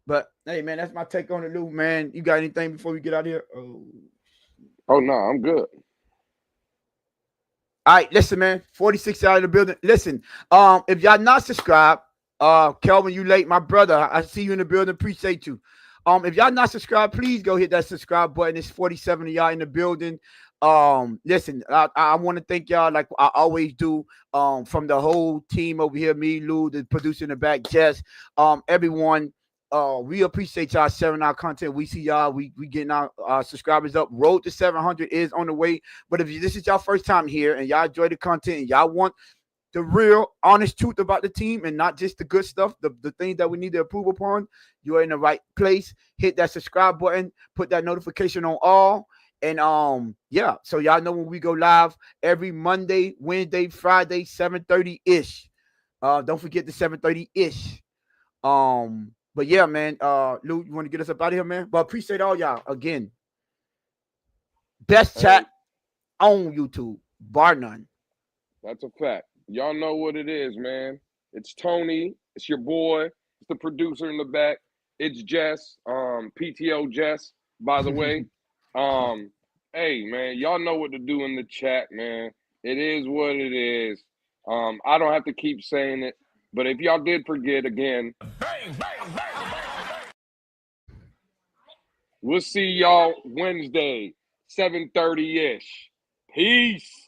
But hey, man, that's my take on it, Lou. Man, you got anything before we get out of here? Oh no, I'm good. All right, listen, man. 46 out of the building. Listen, if y'all not subscribed, Kelvin, you late, my brother. I see you in the building. Appreciate you. If y'all not subscribed, please go hit that subscribe button. It's 47 of y'all in the building. Listen, I want to thank y'all like I always do. From the whole team over here, me, Lou, the producer in the back, Jess, everyone. We appreciate y'all sharing our content. We see y'all. We getting our subscribers up. Road to 700 is on the way. But if this is y'all first time here and y'all enjoy the content and y'all want the real honest truth about the team and not just the good stuff, the things that we need to improve upon, you're in the right place. Hit that subscribe button, put that notification on all, and yeah, so y'all know when we go live every Monday, Wednesday, Friday, 7:30 ish. Don't forget the 7:30 ish. But yeah, man, Lou, you want to get us up out of here, man? But appreciate all y'all again. Best chat on YouTube, bar none. That's a fact. Y'all know what it is, man. It's Tony. It's your boy. It's the producer in the back. It's Jess. PTO Jess, by the way. Hey, man, y'all know what to do in the chat, man. It is what it is. I don't have to keep saying it, but if y'all did forget again, we'll see y'all Wednesday, 7:30-ish. Peace.